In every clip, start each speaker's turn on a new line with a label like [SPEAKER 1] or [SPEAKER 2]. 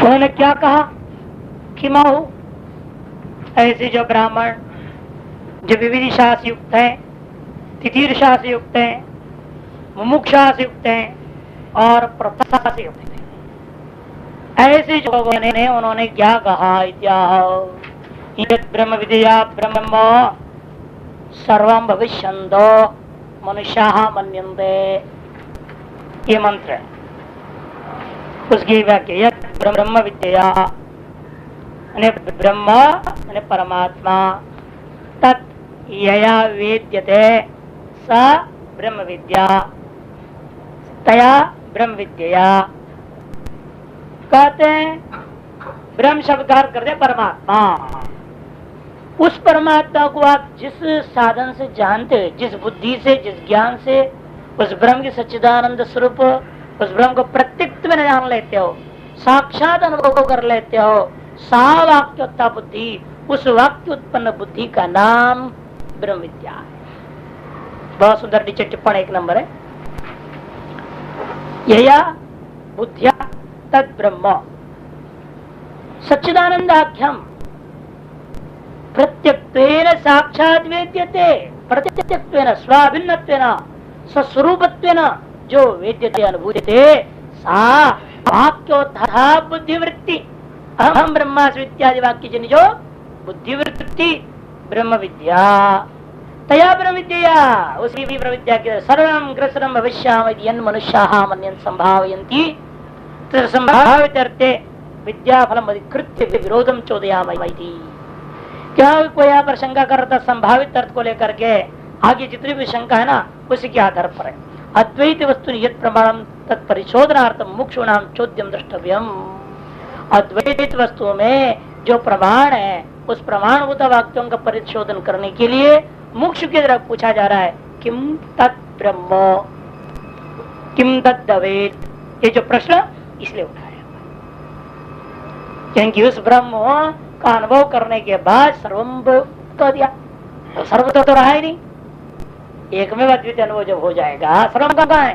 [SPEAKER 1] उन्होंने क्या कहा कि माहू ऐसे जो ब्राह्मण जो विविधिशा से युक्त है, तिथिर्षा से युक्त है, मुमुक्षा से युक्त है और प्रथा से युक्त है, ऐसे जो लोगों ने उन्होंने क्या कहा, ब्रह्म विद्या ब्रह्म सर्वं भविष्यन्तो मनुष्याः मन्यन्ते, ये मंत्र है। उसकी व्याख्या ब्रह्म विद्या ब्रह्म परमात्मा तत् यया वेद्यते स ब्रह्म विद्या तया ब्रह्म विद्या। कहते हैं ब्रह्म शब्द का अर्थ करते परमात्मा। उस परमात्मा को आप जिस साधन से जानते हो, जिस बुद्धि से, जिस ज्ञान से उस ब्रह्म के सच्चिदानंद स्वरूप उस ब्रह्म को प्रत्यक्ष में जान लेते हो, साक्षात अनुभव कर लेते हो, सा वाक्योत्ता बुद्धि, उस वाक्य उत्पन्न बुद्धि का नाम ब्रह्म विद्या है। बहुत सुंदर नीचे टिप्पणी 1 नंबर है। यया बुद्धिया तद ब्रह्म सच्चिदानंदाख्यम प्रत्यक्त्वेन साक्षात वेद्यते, प्रत्यक्त्वेन स्वाभिन्नत्वेन स्वस्वरूपत्वेन जो वेद्यते अनुभूयते सा वाक्योत्था बुद्धिवृत्ति, अहम ब्रह्मास्मि इत्यादि वाक्य जन जो बुद्धिवृत्ति ब्रह्म विद्या तया ब्रह्म विद्या, उसी ब्रह्म विद्या के सर्वं ग्रसरं भविष्यामि यन् मनुष्याः मन्यन् संभावयन्ति तत् संभावितर्थे विद्याफलम् अधिकृत्य विरोधं चोदयामि। क्या कोई यहाँ पर शंका कर रहा था संभावित अर्थ को लेकर के, आगे जितनी भी शंका है ना उसी के आधार पर है। अद्वैत वस्तु यत् प्रमाणम तत्परिशोधनार्थम मुक्षुणाम चोद्यम द्रष्टव्यम। अद्वैत वस्तु में जो प्रमाण है उस प्रमाणभूत वाक्यों का परिशोधन करने के लिए मुक्ष की तरफ पूछा जा रहा है, किम तत् ब्रह्म किम तद्वेद, ये जो प्रश्न इसलिए उठाया क्योंकि उस ब्रह्म का अनुभव करने के बाद सर्वम कह दिया, तो सर्व तो रहा ही नहीं। एक में अद्वितीय अनुभव जब हो जाएगा सर्वम कहाँ है,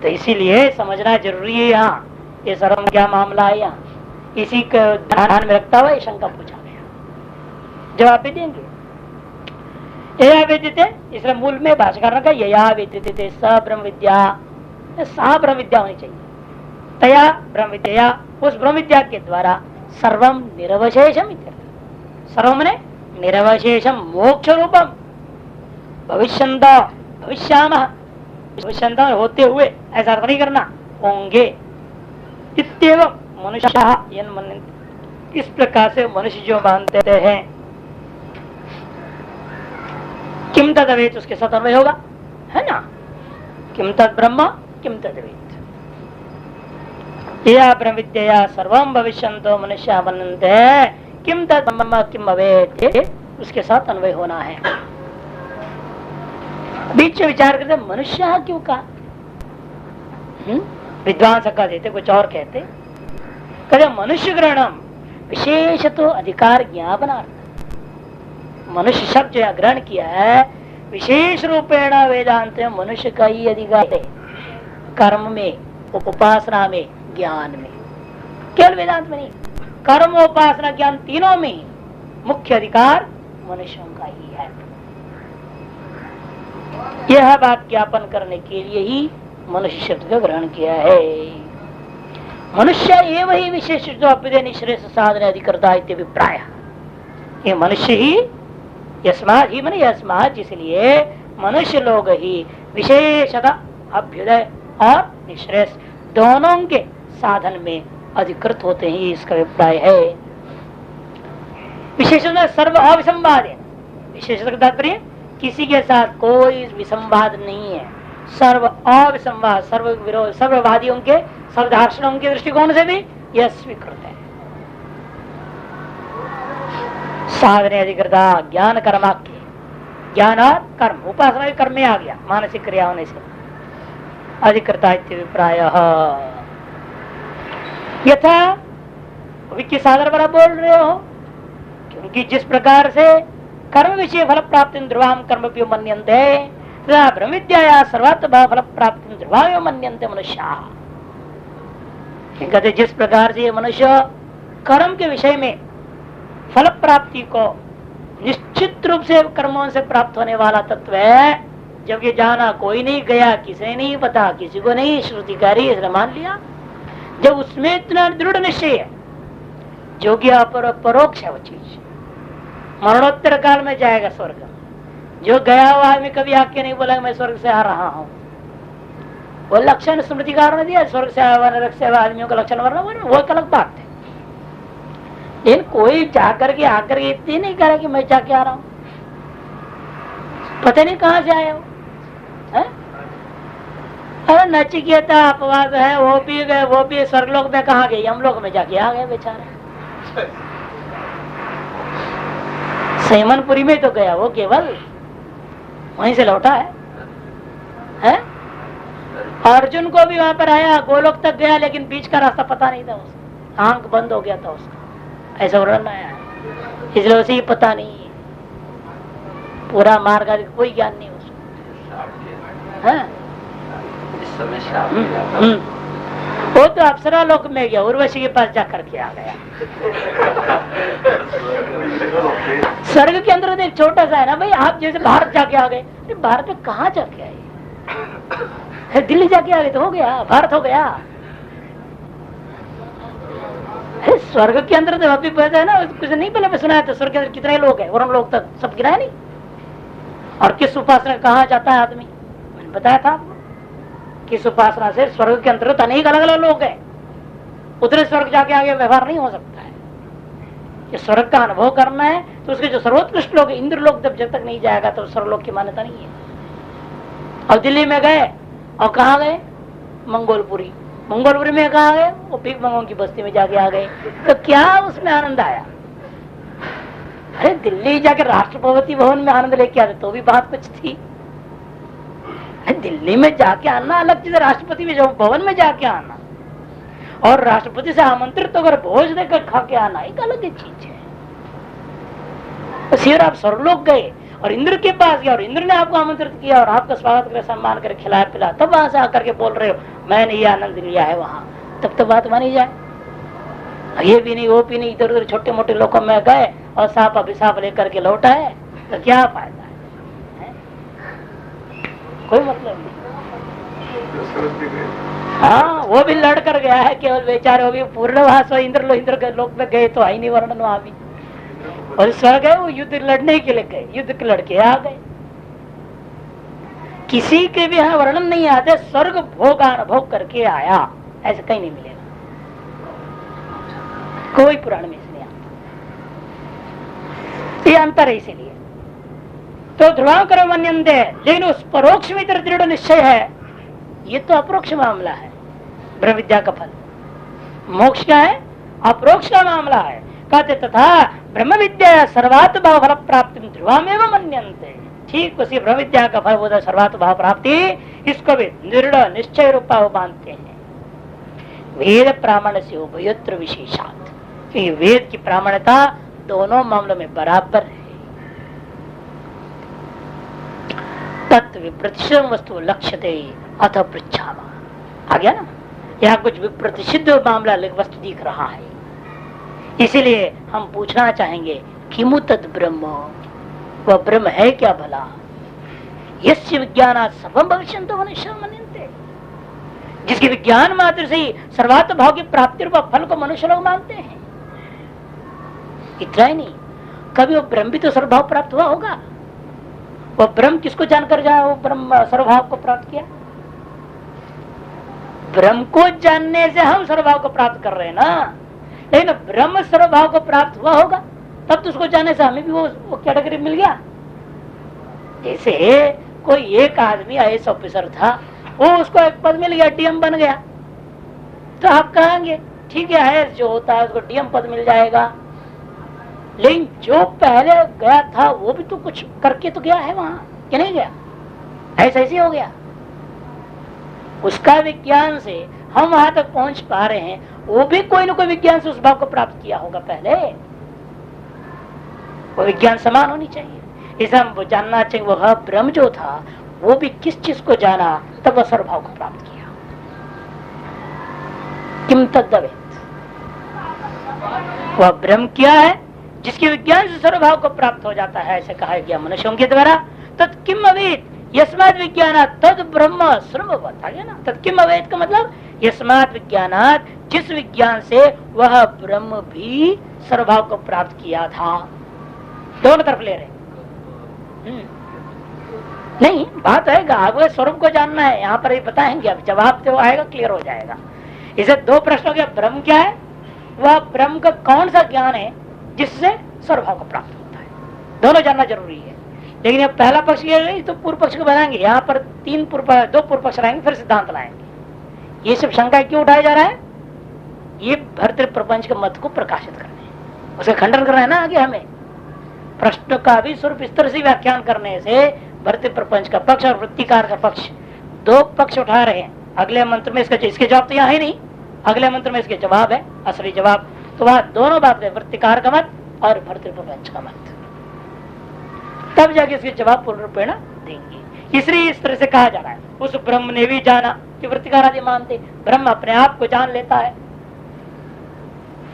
[SPEAKER 1] तो इसीलिए समझना जरूरी है। यहाँ ये सर्वम क्या मामला है, यहाँ इसी को ध्यान में रखता हुआ ये शंका पूछा गया। जवाब भी देंगे यया वेद्यते, इसलिए मूल में भाष्यकार ने कहा यया वेद्यते स ब्रह्म विद्या, सा ब्रह्म विद्या होनी चाहिए। तया ब्रह्म विद्या, उस ब्रह्म विद्या के द्वारा सर्वम निरवशेषम, सर्वम ने निरवशेषम मोक्ष रूपम भविष्यन्त भविष्यामः, भविष्यन्त होते हुए ऐसा नहीं करना, होंगे इत्येव मनुष्याः यन् मन्यन्ते, इस प्रकार से मनुष्य जो मानते हैं। किम तद्वेद उसके साथ अन्वय होगा, है ना, किम तद ब्रह्म किम तद्वेद, या ब्रह्म विद्या सर्वं भविष्यन्तो मनुष्याः मन्यन्ते किम तद ब्रह्म किम अवेद, उसके साथ अन्वय होना है। बीच में विचार करते मनुष्य क्यों कहा, विद्वान का देते कुछ और कहते, कहते मनुष्य ग्रहणम विशेष तो अधिकार ज्ञापनार्थ, मनुष्य शब्द जो ग्रहण किया है विशेष रूपेण वेदांत में मनुष्य का ही अधिकार है, कर्म में, उपासना में, ज्ञान में, केवल वेदांत में नहीं, कर्म उपासना ज्ञान तीनों में मुख्य अधिकार मनुष्यों का ही है। यह बात ज्ञापन करने के लिए ही मनुष्य शब्द का ग्रहण किया है। मनुष्य एव ही विशेष जो अभ्युदय निश्रेष्ठ साधन अधिकर्ता अभिप्राय, ये मनुष्य ही यस्मात् ही मन यस्मात्, इसलिए मनुष्य लोग ही विशेषतः अभ्युदय और निश्रेष्ठ दोनों के साधन में अधिकृत होते हैं, इसका अभिप्राय है। विशेषतः सर्व अविसंवाद है, विशेषतः तात्पर्य किसी के साथ कोई विसंवाद नहीं है, सर्व अविसंवाद, सर्व विरोध, सर्ववादियों के, सर्वदार्शनों के दृष्टिकोण से भी यह स्वीकृत है। साधने अधिकृता ज्ञान कर्माख्य, ज्ञान और कर्म, उपासना भी कर्म में आ गया, मानसिक क्रिया होने से अधिकृता अभिप्राय। यथा अभी किस आधार पर आप बोल रहे हो, क्योंकि जिस प्रकार से कर्म विषय फल प्राप्ति ध्रुवाम कर्म मन्यन्ते तथा ब्रह्म विद्या सर्वात्म फल प्राप्ति ध्रुवाम मन्यन्ते मनुष्याः, कहते जिस प्रकार से ये मनुष्य कर्म के विषय में फल प्राप्ति को निश्चित रूप से कर्मों से प्राप्त होने वाला तत्व है, जब ये जाना कोई नहीं गया, किसी नहीं पता, किसी को नहीं, श्रुतिकारी इसने मान लिया, जब उसमें इतना दृढ़ निश्चय है, जो कि परोक्ष है वो चीज, मरणोत्तर काल में जाएगा स्वर्ग। जो गया हुआ आदमी कभी आके नहीं बोला मैं स्वर्ग से आ रहा हूँ, वो लक्षण स्मृतिकार ने दिया, स्वर्ग से आया नरक से आदमियों का लक्षण वर्णन, वो एक अलग बात है। लेकिन कोई जाकर के आकर के इतनी नहीं करे कि मैं जाके आ रहा हूँ, पता नहीं कहाँ से आया हो। अरे नचिकेता अपवाद है, वो भी गए, वो भी स्वर्गलोक में कहाँ गए, हम लोग में जाके आ गए बेचारे। सैमनपुरी में तो गया वो, केवल वहीं से लौटा है? अर्जुन को भी वहां पर आया, गोलोक तक गया, लेकिन बीच का रास्ता पता नहीं था उसका, आंख बंद हो गया था उसका, ऐसा वर्णन आया है। इसलिए उसे पता नहीं है, पूरा मार्ग आदि कोई ज्ञान नहीं उसको है। वो तो अप्सरा लोक में गया, उर्वशी के पास जाकर के आ गया। स्वर्ग के अंदर एक छोटा सा है ना भाई, आप जैसे भारत जाके आ गए, भारत में कहाँ जाके आए, दिल्ली जाके आ गए तो हो गया, भारत हो गया। स्वर्ग के अंदर तो अभी पता है ना, कुछ नहीं पहले सुना है, तो स्वर्ग के अंदर कितने लोग हैं, वरुण लोग तक सब गिरा नहीं। और किस उपासना कहाँ जाता है आदमी, मैंने बताया था आपको, किस उपासना से स्वर्ग के अंतर्गत अनेक अलग अलग लोग हैं, उतरे स्वर्ग जाके आगे व्यवहार नहीं हो सकता है। कि स्वर्ग का अनुभव करना है तो उसके जो सर्वोत्कृष्ट लोग, इंद्र लोग जब तक नहीं जाएगा तो स्वर्गलोक की मान्यता नहीं है। और दिल्ली में गए और कहाँ गए, मंगोलपुरी, मंगोलपुरी में कहाँ गए, वो भीख मंगों की बस्ती में जाके आ गए, तो क्या उसमें आनंद आया। अरे दिल्ली जाके राष्ट्रपति भवन में आनंद लेके आते तो भी बात कुछ थी, दिल्ली में जाके आना अलग चीज है, राष्ट्रपति भवन में जाके आना और राष्ट्रपति से आमंत्रित होकर भोज देकर खा के आना एक अलग चीज है। तो आप स्वर्गलोक गए और इंद्र के पास गया और इंद्र ने आपको आमंत्रित किया और आपका स्वागत कर सम्मान कर खिलाया पिला, तब वहां से आकर के बोल रहे हो मैंने ये आनंद लिया है वहां, तब तो बात मानी जाए। ये भी नहीं वो भी नहीं, इधर उधर छोटे मोटे लोगों में गए और साफ अभिशाप लेकर के लौटा है, तो क्या फायदा है? कोई मतलब नहीं। हाँ वो भी लड़ कर गया है केवल बेचारे, वो भी पूर्णवास इंद्र के लोक में गए तो आई नहीं वर्णन वहां भी, और स्वर्ग है वो युद्ध लड़ने के लिए गए, युद्ध के लड़के आ गए। किसी के भी यहाँ वर्णन नहीं आते स्वर्ग भोग अनुभव करके आया, ऐसा कहीं नहीं मिलेगा, कोई पुराण में इसलिए ये अंतर है। इसीलिए तो ध्रुवांकर मन्यन्ते, लेकिन उस परोक्ष में दृढ़ निश्चय है, ये तो अप्रोक्ष मामला है। ब्रह्म विद्या का फल मोक्ष का है, अप्रोक्ष का मामला है। कहते तथा ब्रह्म विद्या सर्वात्म भाव फल प्राप्ति ध्रुवामेव मन्यन्ते, ठीक उसी ब्रह्म विद्या का फल बोधा सर्वात्म भाव प्राप्ति, इसको भी दृढ़ निश्चय रूपा वो मानते हैं। वेद प्रामाण्य से उभयत्र विशेषात, कि वेद की प्रामाण्यता दोनों मामलों में बराबर है। तत्व विप्रतिषिद्ध वस्तु लक्ष्यते अथ पृच्छामा, आ गया ना, यहाँ कुछ विप्रतिषिद्ध मामला वस्तु दिख रहा है, इसीलिए हम पूछना चाहेंगे किमु तद ब्रह्म, वह ब्रह्म है क्या भला। यस्य विज्ञानात् सर्वं भविष्यन्तो मनुष्याः मन्यन्ते, जिसके विज्ञान मात्र से ही सर्वात्म भाव की प्राप्ति रूप फल को मनुष्य लोग मानते हैं। इतना ही नहीं, कभी वो ब्रह्म भी तो सर्वभाव प्राप्त हुआ होगा। वो ब्रह्म किसको जानकर जाए, वो ब्रह्म सर्वभाव को प्राप्त किया। ब्रह्म को जानने से हम सर्वभाव को प्राप्त कर रहे हैं ना, लेकिन ब्रह्म सर्वभाव को प्राप्त हुआ होगा तब तो उसको जानने से हमें भी वो कैटेगरी मिल गया। जैसे कोई एक आदमी आईएएस ऑफिसर था, वो उसको एक पद मिल गया, डीएम बन गया, तो आप कहेंगे ठीक है आईएएस जो होता है उसको डीएम पद मिल जाएगा, लेकिन जो पहले गया था वो भी तो कुछ करके तो गया है वहां, कि नहीं गया? ऐसा ऐसे हो गया। उसका विज्ञान से हम वहां तक पहुंच पा रहे हैं, वो भी कोई ना कोई विज्ञान से उस भाव को प्राप्त किया होगा पहले। वो विज्ञान समान होनी चाहिए, इसे हम जानना चाहिए वह ब्रह्म जो था वो भी किस चीज को जाना तब वह सर्वभाव को प्राप्त किया। किम तद्दवेत, वह ब्रह्म क्या है जिसके विज्ञान से सर्वभाव को प्राप्त हो जाता है, ऐसे कहा गया मनुष्यों के द्वारा। तत् किम अवेद यस्मात् विज्ञानात् तद ब्रह्म श्रमवत्, आ गया ना। तत् किम अवेद का मतलब यस्मात् विज्ञानात्, जिस विज्ञान से वह ब्रह्म भी सर्वभाव को प्राप्त किया था। दोनों तरफ ले रहे नहीं, बात है आगे स्वरूप को जानना है, यहाँ पर ही बताएंगे, अब जवाब तो आएगा, क्लियर हो जाएगा। इसे दो प्रश्नों के, ब्रह्म क्या है, वह ब्रह्म का कौन सा ज्ञान है जिससे सर्वभाव को प्राप्त होता है, दोनों जानना जरूरी है। लेकिन अब पहला पक्ष ये तो पूर्व पक्ष को बनाएंगे, यहाँ पर दो पूर्व पक्ष लाएंगे, फिर सिद्धांत लाएंगे। ये सब शंका क्यों उठाया जा रहा है, ये भर्तृ प्रपंच के मत को प्रकाशित करने, उसका खंडन करना है ना आगे हमें। प्रश्न का भी स्वरूप इस तरह से व्याख्यान करने से भर्तृ प्रपंच का पक्ष और वृत्तिकार का पक्ष, दो पक्ष उठा रहे हैं। अगले मंत्र में इसके जवाब तो यहाँ है नहीं, अगले मंत्र में इसके जवाब है, असली जवाब। तो वह दोनों बात है, वृत्तिकार का मत और भर्तृ प्रपंच का मत, तब जाके इसके जवाब पूर्ण रूपेण देंगे। इसलिए इस तरह से कहा जा रहा है, उस ब्रह्म ने भी जाना, कि वृत्तिकार आदि मानते ब्रह्म अपने आप को जान लेता है,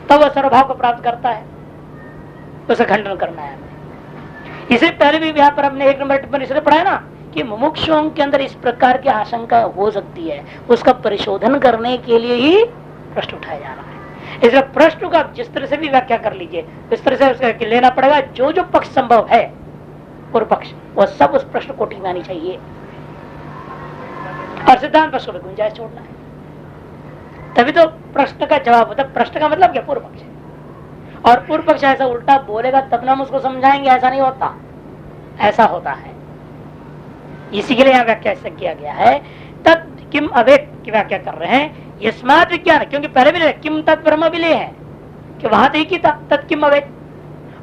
[SPEAKER 1] तब वह सर्वभाव को प्राप्त करता है, उसे खंडन करना है हमें। इससे पहले भी यहाँ पर हमने 1 नंबर टिप्पणी इसलिए पढ़ा है ना कि मुमुक्षुओं के अंदर इस प्रकार की आशंका हो सकती है, उसका परिशोधन करने के लिए ही प्रश्न उठाया जा रहा है। इसलिए प्रश्न का जिस तरह से भी व्याख्या कर लीजिए, इस तरह से उसका लेना पड़ेगा। जो जो पक्ष संभव है पूर्व पक्ष, वह सब उस प्रश्न कोटि में आनी चाहिए, और सिद्धांत पक्ष को गुंजाइश छोड़ना है, तभी तो प्रश्न का जवाब होता है। प्रश्न का मतलब क्या, पूर्व पक्ष। और पूर्व पक्ष ऐसा उल्टा बोलेगा तब ना हम उसको समझाएंगे, ऐसा नहीं होता, ऐसा होता है। इसी के लिए यहाँ व्याख्या ऐसा किया गया है। तत् किम अवेद की व्याख्या कर रहे हैं, यस्मात् विज्ञान, क्योंकि पहले भी किम तत् ब्रह्म भी ले है कि वहां तो एक ही था, तत् किम अवेद।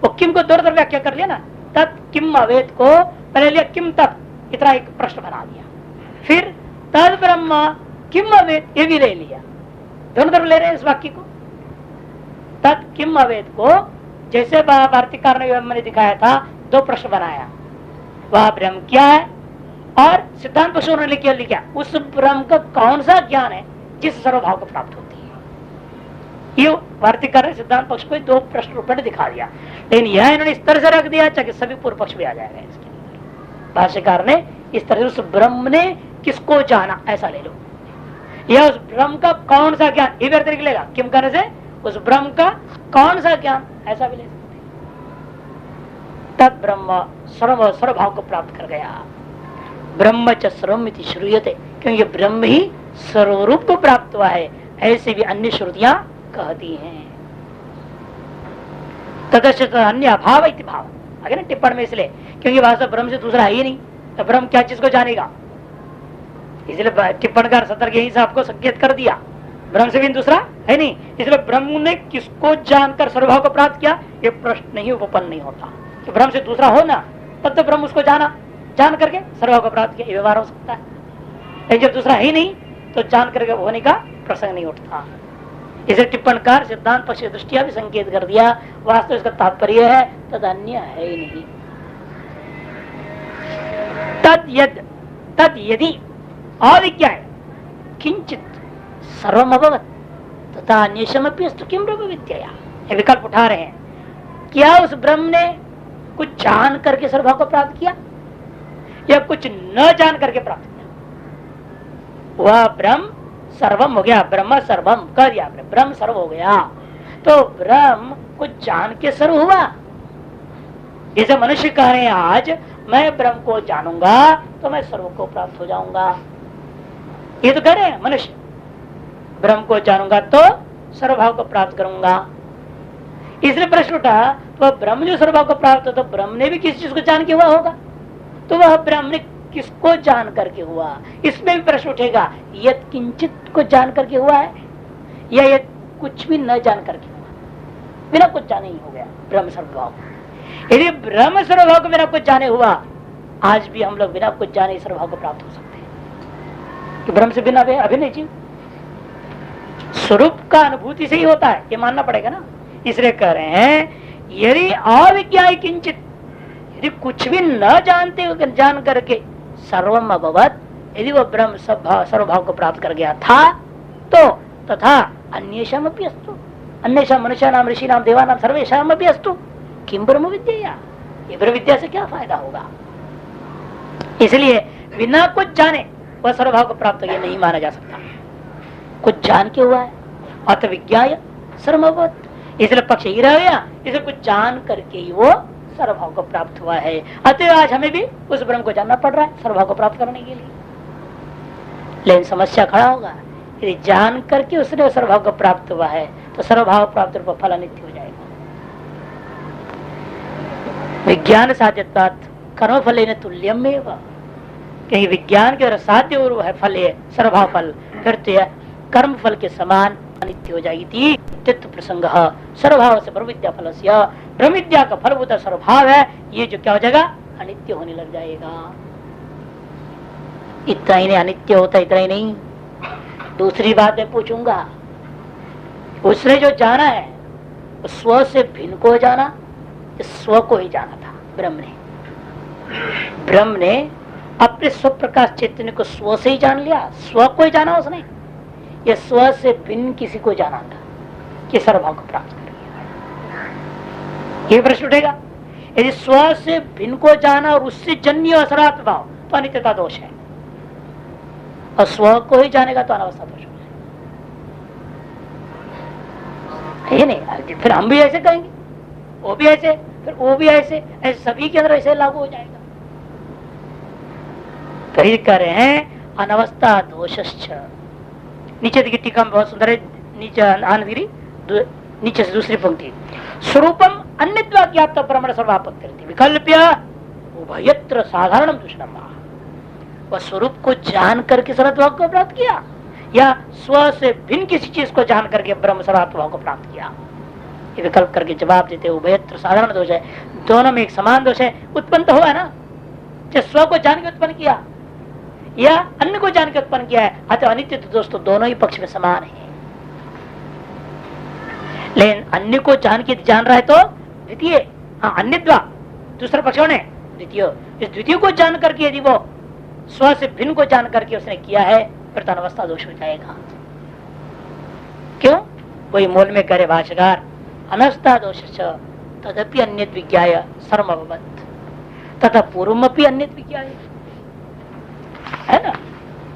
[SPEAKER 1] वो किम को दो तरफ व्याख्या कर लिया ना, तत् किम अवेद को पहले लिया किम तत्, इतना एक प्रश्न बना दिया, फिर तद ब्रह्म किम अवेद ये भी ले लिया, दोनों तरफ ले रहे हैं इस वाक्य को। तत् किम अवेद को जैसे भारतीकार ने मैंने दिखाया था, दो प्रश्न बनाया, वह ब्रह्म क्या है, और सिद्धांत पक्षों ने लिखा उस ब्रह्म का कौन सा ज्ञान है जिस सर्वभाव को प्राप्त होती है। ये भारतीकार ने सिद्धांत पक्ष को दो प्रश्न रूप में दिखा दिया, लेकिन यह इन्होंने इस तरह से रख दिया ताकि सभी पूर्व पक्ष भी आ जाएगा इसके अंदर। भाष्यकार ने इस तरह से उस ब्रह्म ने किसको जाना ऐसा ले लो, यह उस ब्रह्म का कौन सा ज्ञान, ये भी निकलेगा किम करने से, उस ब्रह्म का कौन सा ज्ञान ऐसा भी ले सकते। तद ब्रह्म सर्वभाव को प्राप्त कर गया, ब्रह्म च सर्वमिति श्रूयते, क्योंकि ब्रह्म ही सर्वरूप को प्राप्त हुआ है, ऐसे भी अन्य श्रुतियां कहती हैं। तदश्च अन्य अभाव इति भाव, अगर टिप्पण में इसलिए क्योंकि वास्तव ब्रह्म से दूसरा है ही नहीं, तो ब्रह्म क्या चीज को जानेगा, इसलिए टिप्पणकार सतर्क यही से आपको संकेत कर दिया, ब्रह्म से भी दूसरा है नहीं, इसलिए ब्रह्म ने किसको जानकर सर्वभाव को प्राप्त किया, ये प्रश्न नहीं उपपन्न नहीं होता। तो ब्रह्म से दूसरा हो ना, तब तो ब्रह्म उसको जान करके सर्वभाव को प्राप्त किया, ये व्यवहार हो सकता है। लेकिन जब दूसरा ही नहीं तो जान करके होने का प्रसंग नहीं उठता। इसे टिप्पणकार सिद्धांत पक्ष की दृष्टिया भी संकेत कर दिया, वास्तव इसका तात्पर्य है तद अन्य है ही नहीं। तद यदि अविज्ञा किंचित सर्वम अभवत तथा अन्येषमपि अस्तु किम ब्रह्म विद्या, विकल्प उठा रहे हैं। क्या उस ब्रह्म ने कुछ जान करके सर्वभाव को प्राप्त किया या कुछ न जान करके प्राप्त किया? वह ब्रह्म सर्वम हो गया, ब्रह्म सर्वम कर दिया, ब्रह्म सर्व हो गया, तो ब्रह्म कुछ जान के सर्व हुआ। जैसे मनुष्य कह रहे हैं आज मैं ब्रह्म को जानूंगा तो मैं सर्व को प्राप्त हो जाऊंगा, ये तो कह रहे हैं मनुष्य, ब्रह्म को जानूंगा तो सर्वभाव को प्राप्त करूंगा। इसलिए प्रश्न उठा, तो ब्रह्म जो सर्वभाव को प्राप्त हो तो ब्रह्म ने भी किसी चीज को जान के हुआ होगा, तो वह ब्रह्म ने किसको जान करके हुआ, इसमें भी प्रश्न उठेगा, यद किंचित को जान करके हुआ है या यद कुछ भी न जान करके हुआ, बिना कुछ जाने ही हो गया ब्रह्म सर्वभाव। यदि ब्रह्म सर्वभाव को बिना कुछ जाने हुआ, आज भी हम लोग बिना कुछ जाने सर्वभाव को प्राप्त हो सकते हैं कि ब्रह्म से बिना अभिनय जीव स्वरूप का अनुभूति से ही होता है, ये मानना पड़ेगा ना। इसलिए कह रहे हैं यदि अविज्ञा किंचित, यदि कुछ भी न जानते हुए जान करके सर्वम अभवत, यदि वह ब्रह्म सर्वभाव को प्राप्त कर गया था, तो तथा अन्येषाम अपि अस्तु, अन्येषाम मनुष्याणाम ऋषीणाम देवानाम सर्वेषाम अपि अस्तु किम ब्रह्म विद्या, ये ब्रह्म विद्या से क्या फायदा होगा। इसलिए बिना कुछ जाने वह सर्वभाव को प्राप्त ये नहीं माना जा सकता। कुछ जान के हुआ है, अत विज्ञाय सर्वभवत्, इसलिए पक्ष ही रह गया, इसे कुछ जान करके ही वो सर्वभाव को प्राप्त हुआ है। अतः आज हमें भी उस ब्रह्म को जानना पड़ रहा है सर्वभाव को प्राप्त करने के लिए। लेकिन समस्या खड़ा होगा, यदि जान करके उसने सर्वभाव को प्राप्त हुआ है तो सर्वभाव प्राप्त रूप फल अनित्य हो जाएगा। विज्ञान साध्यत्वात् कर्म फल तुल्यम एवं, क्योंकि विज्ञान के और साध्य और है फल है सर्वभाव फल, फिर तो कर्म फल के समान अनित्य हो जाएगी। तत्व प्रसंग सर्वभाव से ब्रह्म विद्या फल से, ब्रह्म विद्या का फलभूत सर्वभाव है, ये जो क्या हो जाएगा अनित्य होने लग जाएगा। इतना ही नहीं, अनित्य होता इतना ही नहीं, दूसरी बात मैं पूछूंगा, उसने जो जाना है स्व से भिन्न को जाना, स्व को ही जाना था ब्रह्म ने अपने स्व प्रकाश चैतन्य को स्व से ही जान लिया, स्व को ही जाना उसने, या स्व से भिन्न किसी को जाना था कि सर्वभाव को प्राप्त कर लिया। ये प्रश्न उठेगा, यदि स्व से भिन्न को जाना और उससे जन्य असरात्म भाव तो अनित्यता दोष है, और स्व को ही जानेगा तो अनावस्था दोष है नहीं। फिर हम भी ऐसे कहेंगे, वो भी ऐसे, फिर वो भी ऐसे, ऐसे सभी के अंदर ऐसे लागू हो जाएगा। तो कह रहे हैं अनवस्था दोषश्च। नीचे देखिए टीका में बहुत सुंदर है, नीचे आनंदगिरी नीचे से दूसरी पंक्ति, स्वरूपम अन्यत्वा ज्ञात ब्रह्मण सर्वापत्ति विकल्प्य उभयत्र साधारणम दूषणम, वह स्वरूप को जान करके सर्वत्व को प्राप्त किया या स्व से भिन्न किसी चीज को जान करके ब्रह्म सर्वत्व को प्राप्त किया। ये विकल्प करके जवाब देते उभयत्र साधारण दोष है, दोनों में एक समान दोष है। उत्पन्न तो हुआ ना, जो स्व को जान के उत्पन्न किया या अन्य को जान के उत्पन्न किया है, अतः अनित्य तो दोस्तों दोनों ही पक्ष में समान है। लेकिन अन्य को जान के जान रहा है तो द्वितीय, हाँ अन्यद्वा दूसरा पक्ष ने द्वितीय, इस द्वितीय को जान करके यदि वो स्व से भिन्न को जान करके उसने किया है फिर तो अनवस्था दोष हो जाएगा। क्यों? वही मूल में करे भाष्यकार अनवस्था दोष तदपि अन्यत् विज्ञाय सर्वमभवत् तथा पूर्वमपि अन्यत् विज्ञाय, है ना,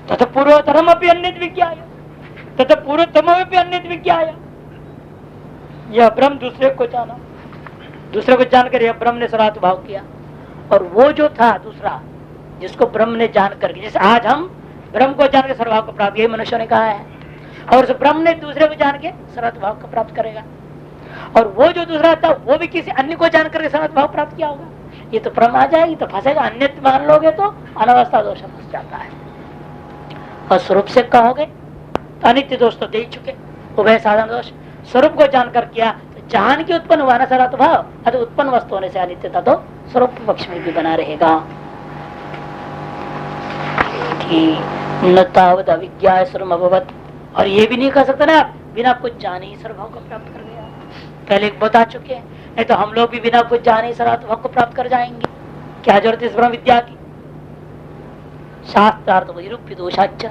[SPEAKER 1] तथा पूर्वतरमपि अन्यत् विज्ञाय तथा पूर्वतमपि अन्यत् विज्ञाय। यह ब्रह्म दूसरे को जाना, दूसरे को जानकर यह ब्रह्म ने सर्वात्म भाव किया, और वो जो था दूसरा जिसको ब्रह्म ने जान करके, जैसे आज हम ब्रह्म को जान के सर्वभाव को प्राप्त, यही मनुष्य ने कहा है, और उस ब्रह्म ने दूसरे को जान के सर्वात्म भाव को प्राप्त करेगा, और वो जो दूसरा था वो भी किसी अन्य को जान करके सर्वात्म भाव प्राप्त किया होगा। ये तो ब्रह्म आ जाएगी तो फंसेगा, अन्य मान लोगे तो अनवस्था दोष फंस जाता है। और स्वरूप से कहोगे तो अनित्य दोष तो दे ही चुके, उभय साधन दोष। स्वरूप को जानकर किया तो जान के उत्पन्न हुआ ना सर्वात्म भाव, अतः उत्पन्न वस्तु होने से अनित्यता तो स्वरूप पक्ष में भी बना रहेगा। न तावत अविज्ञाय सर्वम अभवत्, और ये भी नहीं कह सकते ना बिना कुछ जाने ही सर्वभाव को प्राप्त कर गया। पहले बता चुके हैं, नहीं तो हम लोग भी बिना कुछ जाने ही सर्वात्म को प्राप्त कर जाएंगे। क्या जरूरत इस ब्रह्म विद्या की? शास्त्रार्थ विरूप्य दोषाच,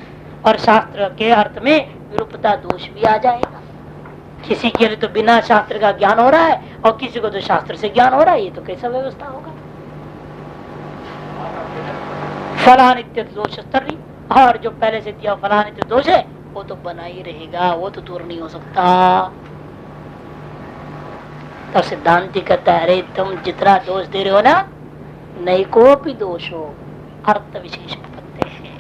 [SPEAKER 1] और शास्त्र के अर्थ में विरूपता दोष भी आ जाएगा। किसी के लिए तो बिना शास्त्र का ज्ञान हो रहा है और किसी को तो शास्त्र से ज्ञान हो रहा है, ये तो कैसा व्यवस्था होगा? फलानित्य दोष स्तरी, और जो पहले से दिया फलानित्य दोष है वो तो बना ही रहेगा, वो तो दूर नहीं हो सकता। तो सिद्धांति कहता है अरे तुम जितना दोष दे रहे हो ना, नहीं को भी दोष हो अर्थ विशेष उपपत्ति है,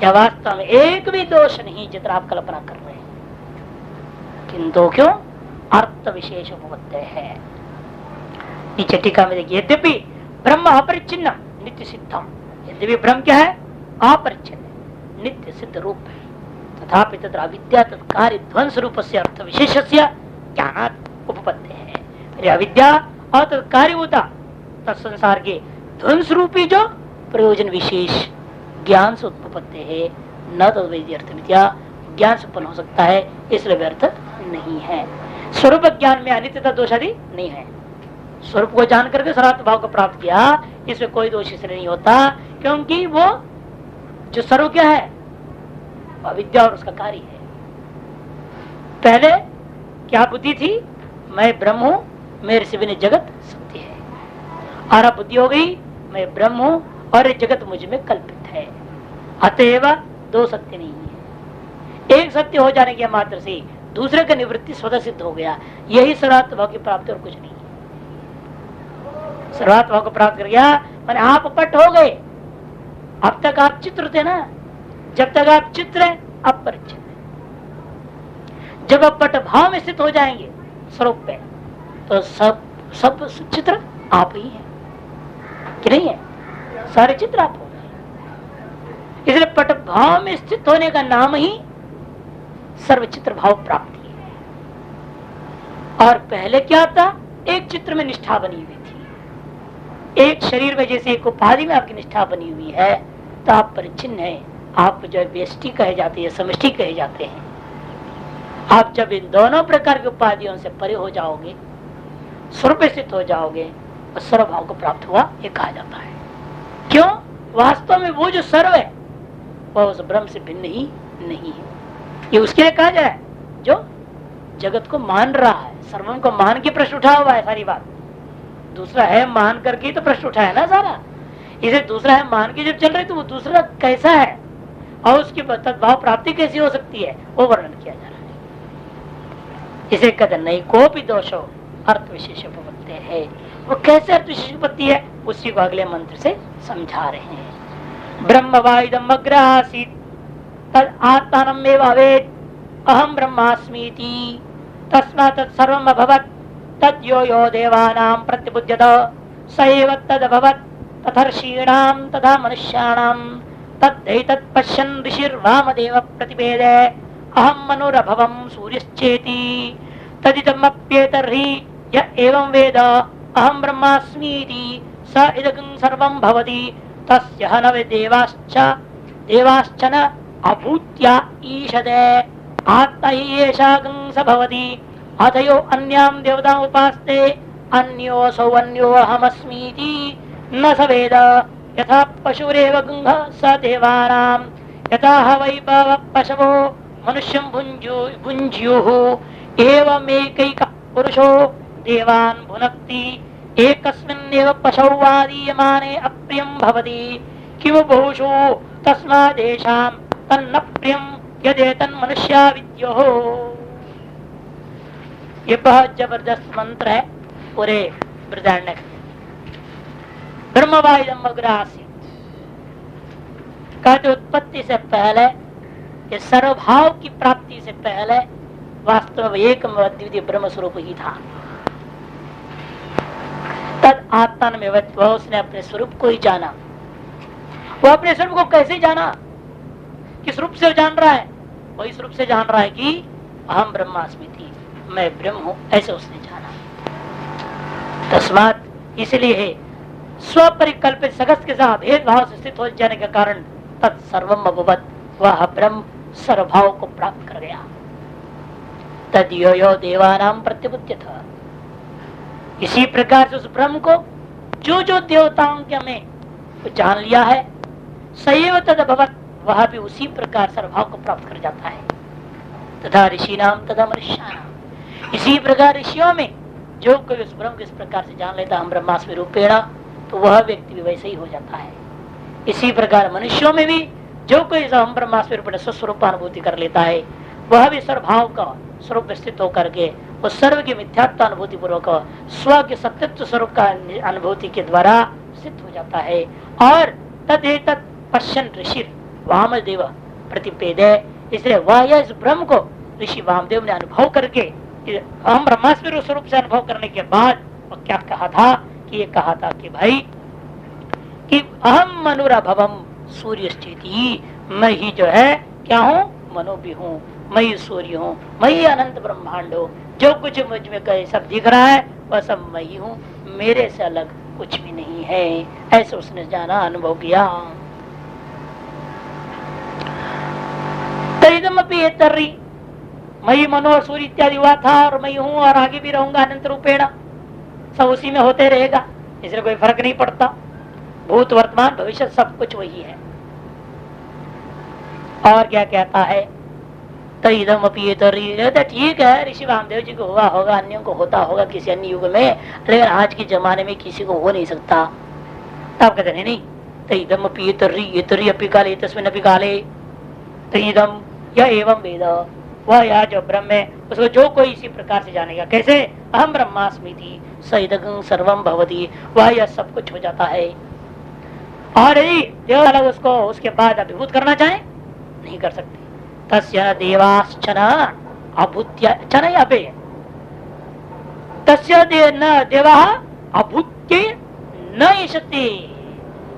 [SPEAKER 1] या वास्तव में एक भी दोष नहीं जितना आप कल्पना कर रहे हैं, किंतु क्यों अर्थ विशेष उपपत्ति है। नीचे टीका में देखिए, यद्यपि ब्रह्म अपरिच्छिन्न नित्य सिद्धम, यद्यपि ब्रह्म क्या है? अपरिच्छिन्न नित्य सिद्ध रूप है, तथापि तत्र अविद्या तत्कार्य ध्वंस रूप से अर्थ विशेष ज्ञानात् उपपत्ति है। अविद्या और तत्कार्य होता तत्संसार के ध्वंस रूपी जो प्रयोजन विशेष ज्ञान से उत्पत्ति है, न तो अर्थ विद्या ज्ञान से उत्पन्न हो सकता है, इसलिए व्यर्थ नहीं है। स्वरूप ज्ञान में अनित्यता दोष आदि नहीं है। स्वरूप को जान करके सर्वात्म भाव को प्राप्त किया, इसमें कोई दोष इसलिए नहीं होता क्योंकि वो जो सर्व क्या है? अविद्या और उसका कार्य है। पहले क्या बुद्धि थी? मैं ब्रह्म हूं, मेरे से बिना जगत सत्य है। और अब बुद्धि हो गई मैं ब्रह्म हूं और ये जगत मुझ में कल्पित है। अतएव दो सत्य नहीं है। एक सत्य हो जाने के मात्र से दूसरे का निवृत्ति स्वतः सिद्ध हो गया। यही सर्वात्म भाव की प्राप्ति और कुछ नहीं है। सर्वात्म भाव को प्राप्त कर गया मैंने आप पट हो गए। अब तक आप चित्र थे ना, जब तक आप चित्र है अब परिचित है। जब आप पट भाव में स्थित हो जाएंगे स्वरूप पे तो सब चित्र आप ही है कि नहीं है? सारे चित्र आप हो गए। इसलिए पट भाव में स्थित होने का नाम ही सर्वचित्र भाव प्राप्ति है। और पहले क्या था? एक चित्र में निष्ठा बनी हुई थी। एक शरीर में जैसे एक उपाधि में आपकी निष्ठा बनी हुई है तो आप परिचिन्न है। आप जो है व्यष्टि कहे जाते हैं, समष्टि कहे जाते हैं। आप जब इन दोनों प्रकार की उपाधियों से परे हो जाओगे, स्वरूप स्थित हो जाओगे और सर्वभाव को प्राप्त हुआ ये कहा जाता है। क्यों? वास्तव में वो जो सर्व है वह उस ब्रह्म से भिन्न ही नहीं है। ये उसके लिए कहा जाए जो जगत को मान रहा है। सर्वम को मान के प्रश्न उठा हुआ है सारी बात। दूसरा है मान करके तो प्रश्न उठाया ना सारा। इसे दूसरा है मान के जब चल रहे तो वो दूसरा कैसा है और उसकी तद्भाव प्राप्ति कैसी हो सकती है वो वर्णन किया जा रहा है। इसे कहते नहीं को भी दोषो अर्थ विशेष उपपत्ति है। वो कैसे अर्थ विशेष उपपत्ति है उसी को अगले मंत्र से समझा रहे हैं। ब्रह्म वायुदम अग्रासीत तद आत्मानमेव अवेद अहम ब्रह्मास्मीति तस्मात् तत्सर्वम् अभवत् तद यो यो देवानां प्रतिबुध्यत स एव तद अभवत् तथर्षीणां तथा मनुष्याणां तद्धैतत् पश्यन् ऋषिर्वामदेव प्रतिपेदे अहम मनुरभवं सूर्यश्चेति तदिदमप्येतर्हि य एवं वेद अहम ब्रह्मास्मीति स इदं सर्वं भवति तस्य हनवे देवाश्च न अभूत्या ईशदे आत्मा हि एषा गंस भवति अतयो अन्यां देवताम् उपास्ते अन्योऽसौ अन्यो अहमस्मीति न स वेद यथा पशुरेव गंह स देवानां यथा वै पशवो मनुष्यं भुञ्ज्युः एवमेकैकः पुरुषो देवान् भुनक्ति एकस्मिन्नेव पशौ वादीयमाने अप्रियं भवति किमु बहुषु तस्मादेषां तन्न प्रियं यदेतन् मनुष्या विद्युः। ये बहुत जबरदस्त मंत्र है पूरे बृहदारण्यक में। ब्रह्मवायुदम अग्रासीत कहते उत्पत्ति से पहले ये सर्वभाव की प्राप्ति से पहले वास्तव में एक अद्वितीय ब्रह्म स्वरूप ही था। तद आत्मा में वह उसने अपने स्वरूप को ही जाना। वो अपने स्वरूप को कैसे जाना? किस रूप से जान रहा है? वही स्वरूप से जान रहा है कि अहम ब्रह्मास्मि, मैं ब्रह्म हूं, ऐसे उसने जाना। तस्मात इसलिए है स्वपरिकल्पित सगस के साथ भेदभाव से स्थित हो जाने के कारण तत्सर्वम अभवत्, वह ब्रह्म सर्वभाव को प्राप्त कर गया। तद यो यो देवानाम प्रत्युपद्यत, इसी प्रकार से उस ब्रह्म को जो जो देवताओं के में जान लिया है सैव तद अभवत्, वह भी उसी प्रकार सर्वभाव को प्राप्त कर जाता है। तथा ऋषि नाम तथा मनुष्यानाम, इसी प्रकार ऋषियों में जो कोई उस ब्रह्म को इस प्रकार से जान लेता हम ब्रह्मास्मि रूपेण, तो वह व्यक्ति भी वैसे ही हो जाता है। इसी प्रकार मनुष्यों में भी जो कोई हम ब्रह्मास्मि रूपेण स्वस्वरूपानुभूति कर लेता है, वह भी सर्वभाव का स्वरूप स्थित होकर के उस सर्व की मिथ्यात्व अनुभूति पूर्वक स्व के सत्यत्व स्वरूप का अनुभूति के द्वारा सिद्ध हो जाता है। और तदेतत् पश्यन् ऋषि वामदेव प्रतिपेदे, इसलिए वह इस ब्रह्म को ऋषि वामदेव ने अनुभव करके हम ब्रह्मास्मि स्वरूप से अनुभव करने के बाद वह क्या कहा था कि ये कहा था कि भाई कि अहम मनुरभवम सूर्य स्थिति, मैं ही जो है क्या हूँ, मनो भी हूँ, मैं ही सूर्य हूँ, मैं ही अनंत ब्रह्मांड हूँ, जो कुछ मुझ में कहीं सब दिख रहा है वह सब मैं ही हूँ, मेरे से अलग कुछ भी नहीं है। ऐसे उसने जाना, अनुभव किया। तरी मई मनो और सूर्य इत्यादि हुआ था और मैं हूँ और आगे भी रहूंगा अनंत रूपेण, सब उसी में होते रहेगा, इसलिए कोई फर्क नहीं पड़ता। भूत वर्तमान भविष्य सब कुछ वही है। और क्या कहता है तो इदम अपी तो ठीक है, ऋषि वामदेव जी को हुआ होगा, अन्यों को होता होगा किसी अन्य युग में, लेकिन आज के जमाने में किसी को हो नहीं सकता। तब कहते नहीं, तो इदम अपी तरी अपी काले तस्मिन अपी काले, तो इदम या एवं वेद, वह यह जो ब्रह्म है उसको जो कोई इसी प्रकार से जानेगा। कैसे? अहम ब्रह्मास्मि सइदं सर्वम भवति, वह यह सब कुछ हो जाता है। और यदि देव अलग उसको उसके बाद अभिभूत करना चाहे नहीं कर सकते। तस्य देवाश्चन अभूत्य चन अभे, तस्य देवा अभूत्य न ईशति,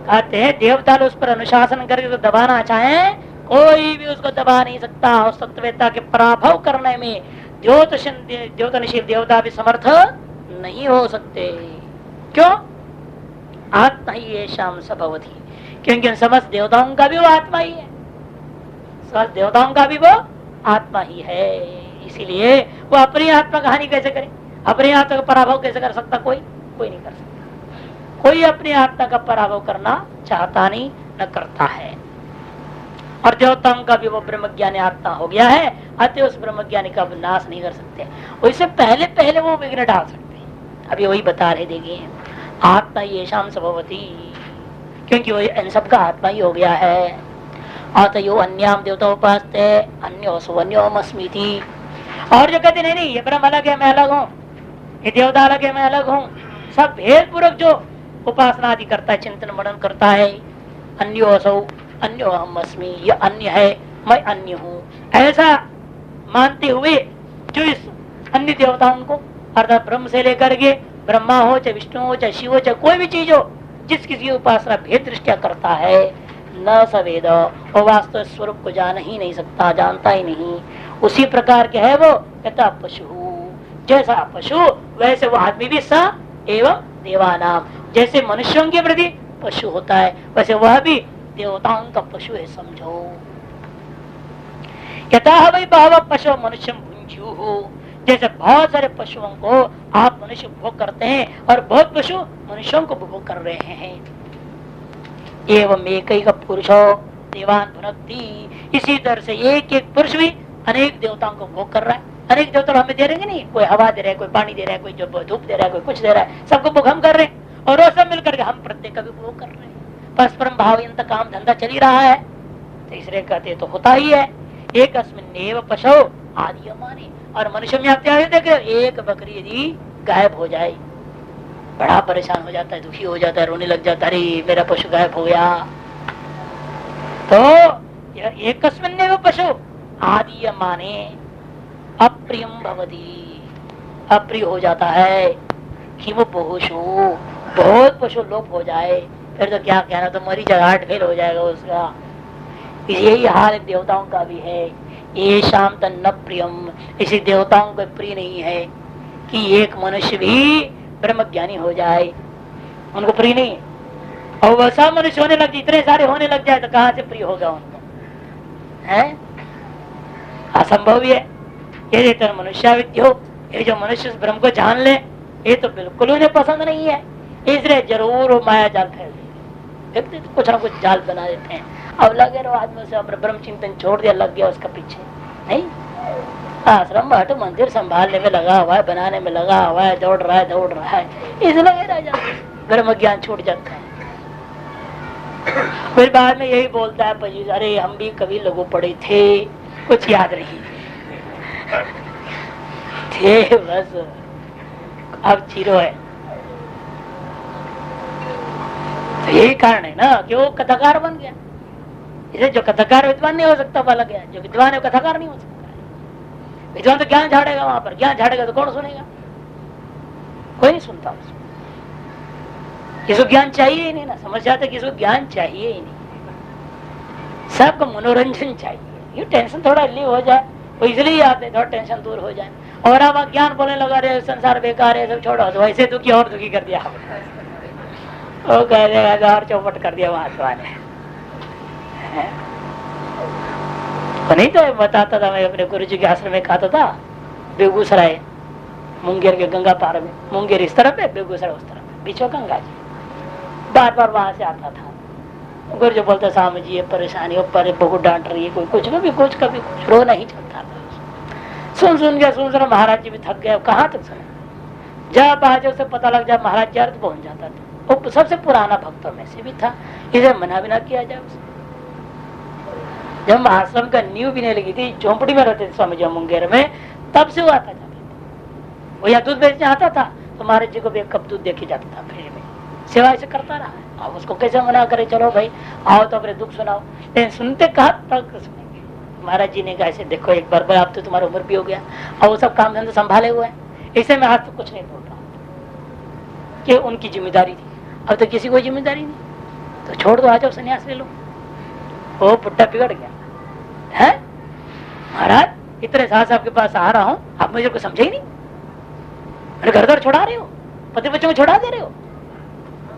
[SPEAKER 1] कहते हैं देवता उस पर अनुशासन करके तो दबाना चाहे, कोई भी उसको दबा नहीं सकता। उस तत्ववेत्ता के पराभव करने में द्योतनशील देवता भी समर्थ नहीं हो सकते। क्यों? आत्मा ही ये शाम सभवती, क्योंकि समस्त देवताओं का भी वो आत्मा ही है, समस्त देवताओं का भी वो आत्मा ही है। इसीलिए वो अपनी आत्मा का हानि कैसे करे, अपनी आत्मा का पराभव कैसे कर सकता? कोई नहीं कर सकता। कोई अपनी आत्मा का पराभव करना चाहता नहीं, न करता है। और देवताओं का भी वो ब्रह्मज्ञानी आत्मा हो गया है, अतः उस ब्रह्मज्ञानी का नाश नहीं कर सकते। उससे पहले पहले वो विघ्न डाल सकते। अभी वही बता रहे, देखिए आत्मा ये शाम सभवती, क्योंकि वो इन सबका आत्मा ही हो गया है। अतयो अन्याम देवता उपासते अन्योस्मि, और जो कहते नहीं ये ब्रह्म अलग है मैं अलग हूँ, ये देवता अलग है मैं अलग हूँ, सब भेद पूर्वक जो उपासना आदि करता है, चिंतन मनन करता है, अन्योसौ अन्यो हम अस्मि, ये अन्य है मैं अन्य हूँ, ऐसा मानते हुए जो इस अन्य देवताओं को अर्थात ब्रह्म से लेकर के ब्रह्मा हो चाहे विष्णु हो चाहे शिव हो चाहे कोई भी चीज हो, जिस किसी उपासना भेद दृष्टिया करता है, न सवेद, वो वास्तव स्वरूप को जान ही नहीं सकता, जानता ही नहीं। उसी प्रकार के है वो, कहता पशु, जैसा पशु वैसे वो आदमी भी स एवं देवानाम, जैसे मनुष्यों के प्रति पशु होता है वैसे वह भी देवताओं का पशु है, समझो। यथा वही भाव पशु मनुष्य भुंजु हो, जैसे बहुत सारे पशुओं को आप मनुष्य भोग करते हैं और बहुत पशु मनुष्यों को भोग कर रहे हैं। एवं एक ही पुरुषो देवान भुनक्ति, इसी तरह से एक एक पुरुष भी अनेक देवताओं को भोग कर रहा है। अनेक देवता हमें दे रहे नहीं, कोई हवा दे रहा है, कोई पानी दे रहा है, कोई जो धूप दे रहा है, कोई कुछ दे रहा है, सबको भोग हम कर रहे हैं और वो सब मिलकर के हम प्रत्येक का भी भोग कर रहे हैं। परस्परम भाव काम धंधा चल ही रहा है, तो इसलिए कहते तो होता ही है। एक अस्मिन्नेव पशु आदि माने, और मनुष्य में आप देखे एक बकरी यदि गायब हो जाए बड़ा परेशान हो जाता है, दुखी हो जाता है, रोने लग जाता है, अरे मेरा पशु गायब हो गया। तो एक अस्मिन्नेव पशु आदि माने अप्रियम भवति, अप्रिय हो जाता है। किम बहुषु, बहुत पशु लोप हो जाए फिर तो क्या कहना, तो मरी जगाट फेल हो जाएगा उसका। यही हाल देवताओं का भी है। ये शाम तन न प्रियम, इसी देवताओं को प्रिय नहीं है कि एक मनुष्य भी ब्रह्मज्ञानी हो जाए, उनको प्रिय नहीं। और वैसा मनुष्य होने लग, इतने सारे होने लग जाए तो कहाँ से प्रिय होगा उनको, है असंभव ही है। यदि तो मनुष्य विद्य हो, ये जो मनुष्य ब्रह्म को जान ले, ये तो बिल्कुल उन्हें पसंद नहीं है, इसलिए जरूर वो माया जाल फैल देते, तो कुछ ना कुछ जाल बना देते हैं। अब लगे रहो आदमी से अपना ब्रह्म चिंतन छोड़ दिया, लग गया उसका पीछे, नहीं आश्रम हट मंदिर संभालने में लगा हुआ है, बनाने में लगा हुआ है, दौड़ रहा है, इसलिए लगे रह जाते, ब्रह्म ज्ञान छूट जाता है। फिर बाद में यही बोलता है पजी, अरे हम भी कभी लघु पढ़े थे, कुछ याद नहीं थे, बस अब जीरो है। तो यही कारण है ना कि वो कथाकार बन गया। इसे जो कथाकार विद्वान नहीं हो सकता वाला गया, जो विद्वान है कथाकार नहीं हो सकता है। विद्वान तो ज्ञान झाड़ेगा, वहां पर ज्ञान झाड़ेगा तो कौन सुनेगा, कोई नहीं सुनता उसको। किसी को ज्ञान चाहिए ही नहीं ना, समझ जाते किसी को ज्ञान चाहिए ही नहीं, सबको मनोरंजन चाहिए। ये टेंशन थोड़ा रिलीव हो जाए, वो इसलिए आते हैं, थोड़ा टेंशन दूर हो जाए। और अब ज्ञान बोलने लगा, रहे संसार बेकार है, सब छोड़ो, तो वैसे दुखी और दुखी कर दिया, वो कह देगा और चौपट कर दिया महात्मा ने। तो नहीं तो बताता था, मैं अपने गुरु जी के आश्रम में खाता था, बेगूसराय मुंगेर के गंगा पार में, मुंगेर इस तरफ है, बेगूसराय उस तरफ, बीच में गंगा जी, बार बार वहां से आता था। गुरु जी बोलते साहब जी ये परेशानी हो, पर बहुत डांट रही है, कोई कुछ कभी कुछ रो नहीं चलता था। सुन के महाराज जी भी थक गए, कहाँ तक सुने। जब आज उसे पता लग जाए महाराज जी अर्थ पहुंच जाता था। वो सबसे पुराना भक्तों में से भी था, इसे मना भी ना किया जाए उसे। जब आश्रम का नींव भी नहीं लगी थी, झोंपड़ी में रहते थे स्वामी जी मुंगेर में, तब से वो आता जाता था। वो या दूध बेचने आता था तो महाराज जी को भी एक कप दूध देके जाता था फ्री में, सेवा ऐसे करता रहा। अब उसको कैसे मना करे, चलो भाई आओ तो अपने दुख सुनाओ, लेकिन सुनते कहा तक सुनेंगे। महाराज जी ने कहा ऐसे देखो एक बार अब तो तुम्हारी उम्र भी हो गया और वो सब काम धंधे संभाले हुए हैं, इसे मैं आज तो कुछ नहीं बोल रहा हूँ कि उनकी जिम्मेदारी थी, अब तो किसी को जिम्मेदारी नहीं, तो छोड़ दो, आ जाओ संन्यास ले लो। वो बुढ़ा बिगड़ गया है, महाराज इतने साल आपके पास आ रहा हूँ, आप मुझे को समझे ही नहीं, मेरे घर घर छोड़ा रहे हो, पति बच्चों को छोड़ा दे रहे हो।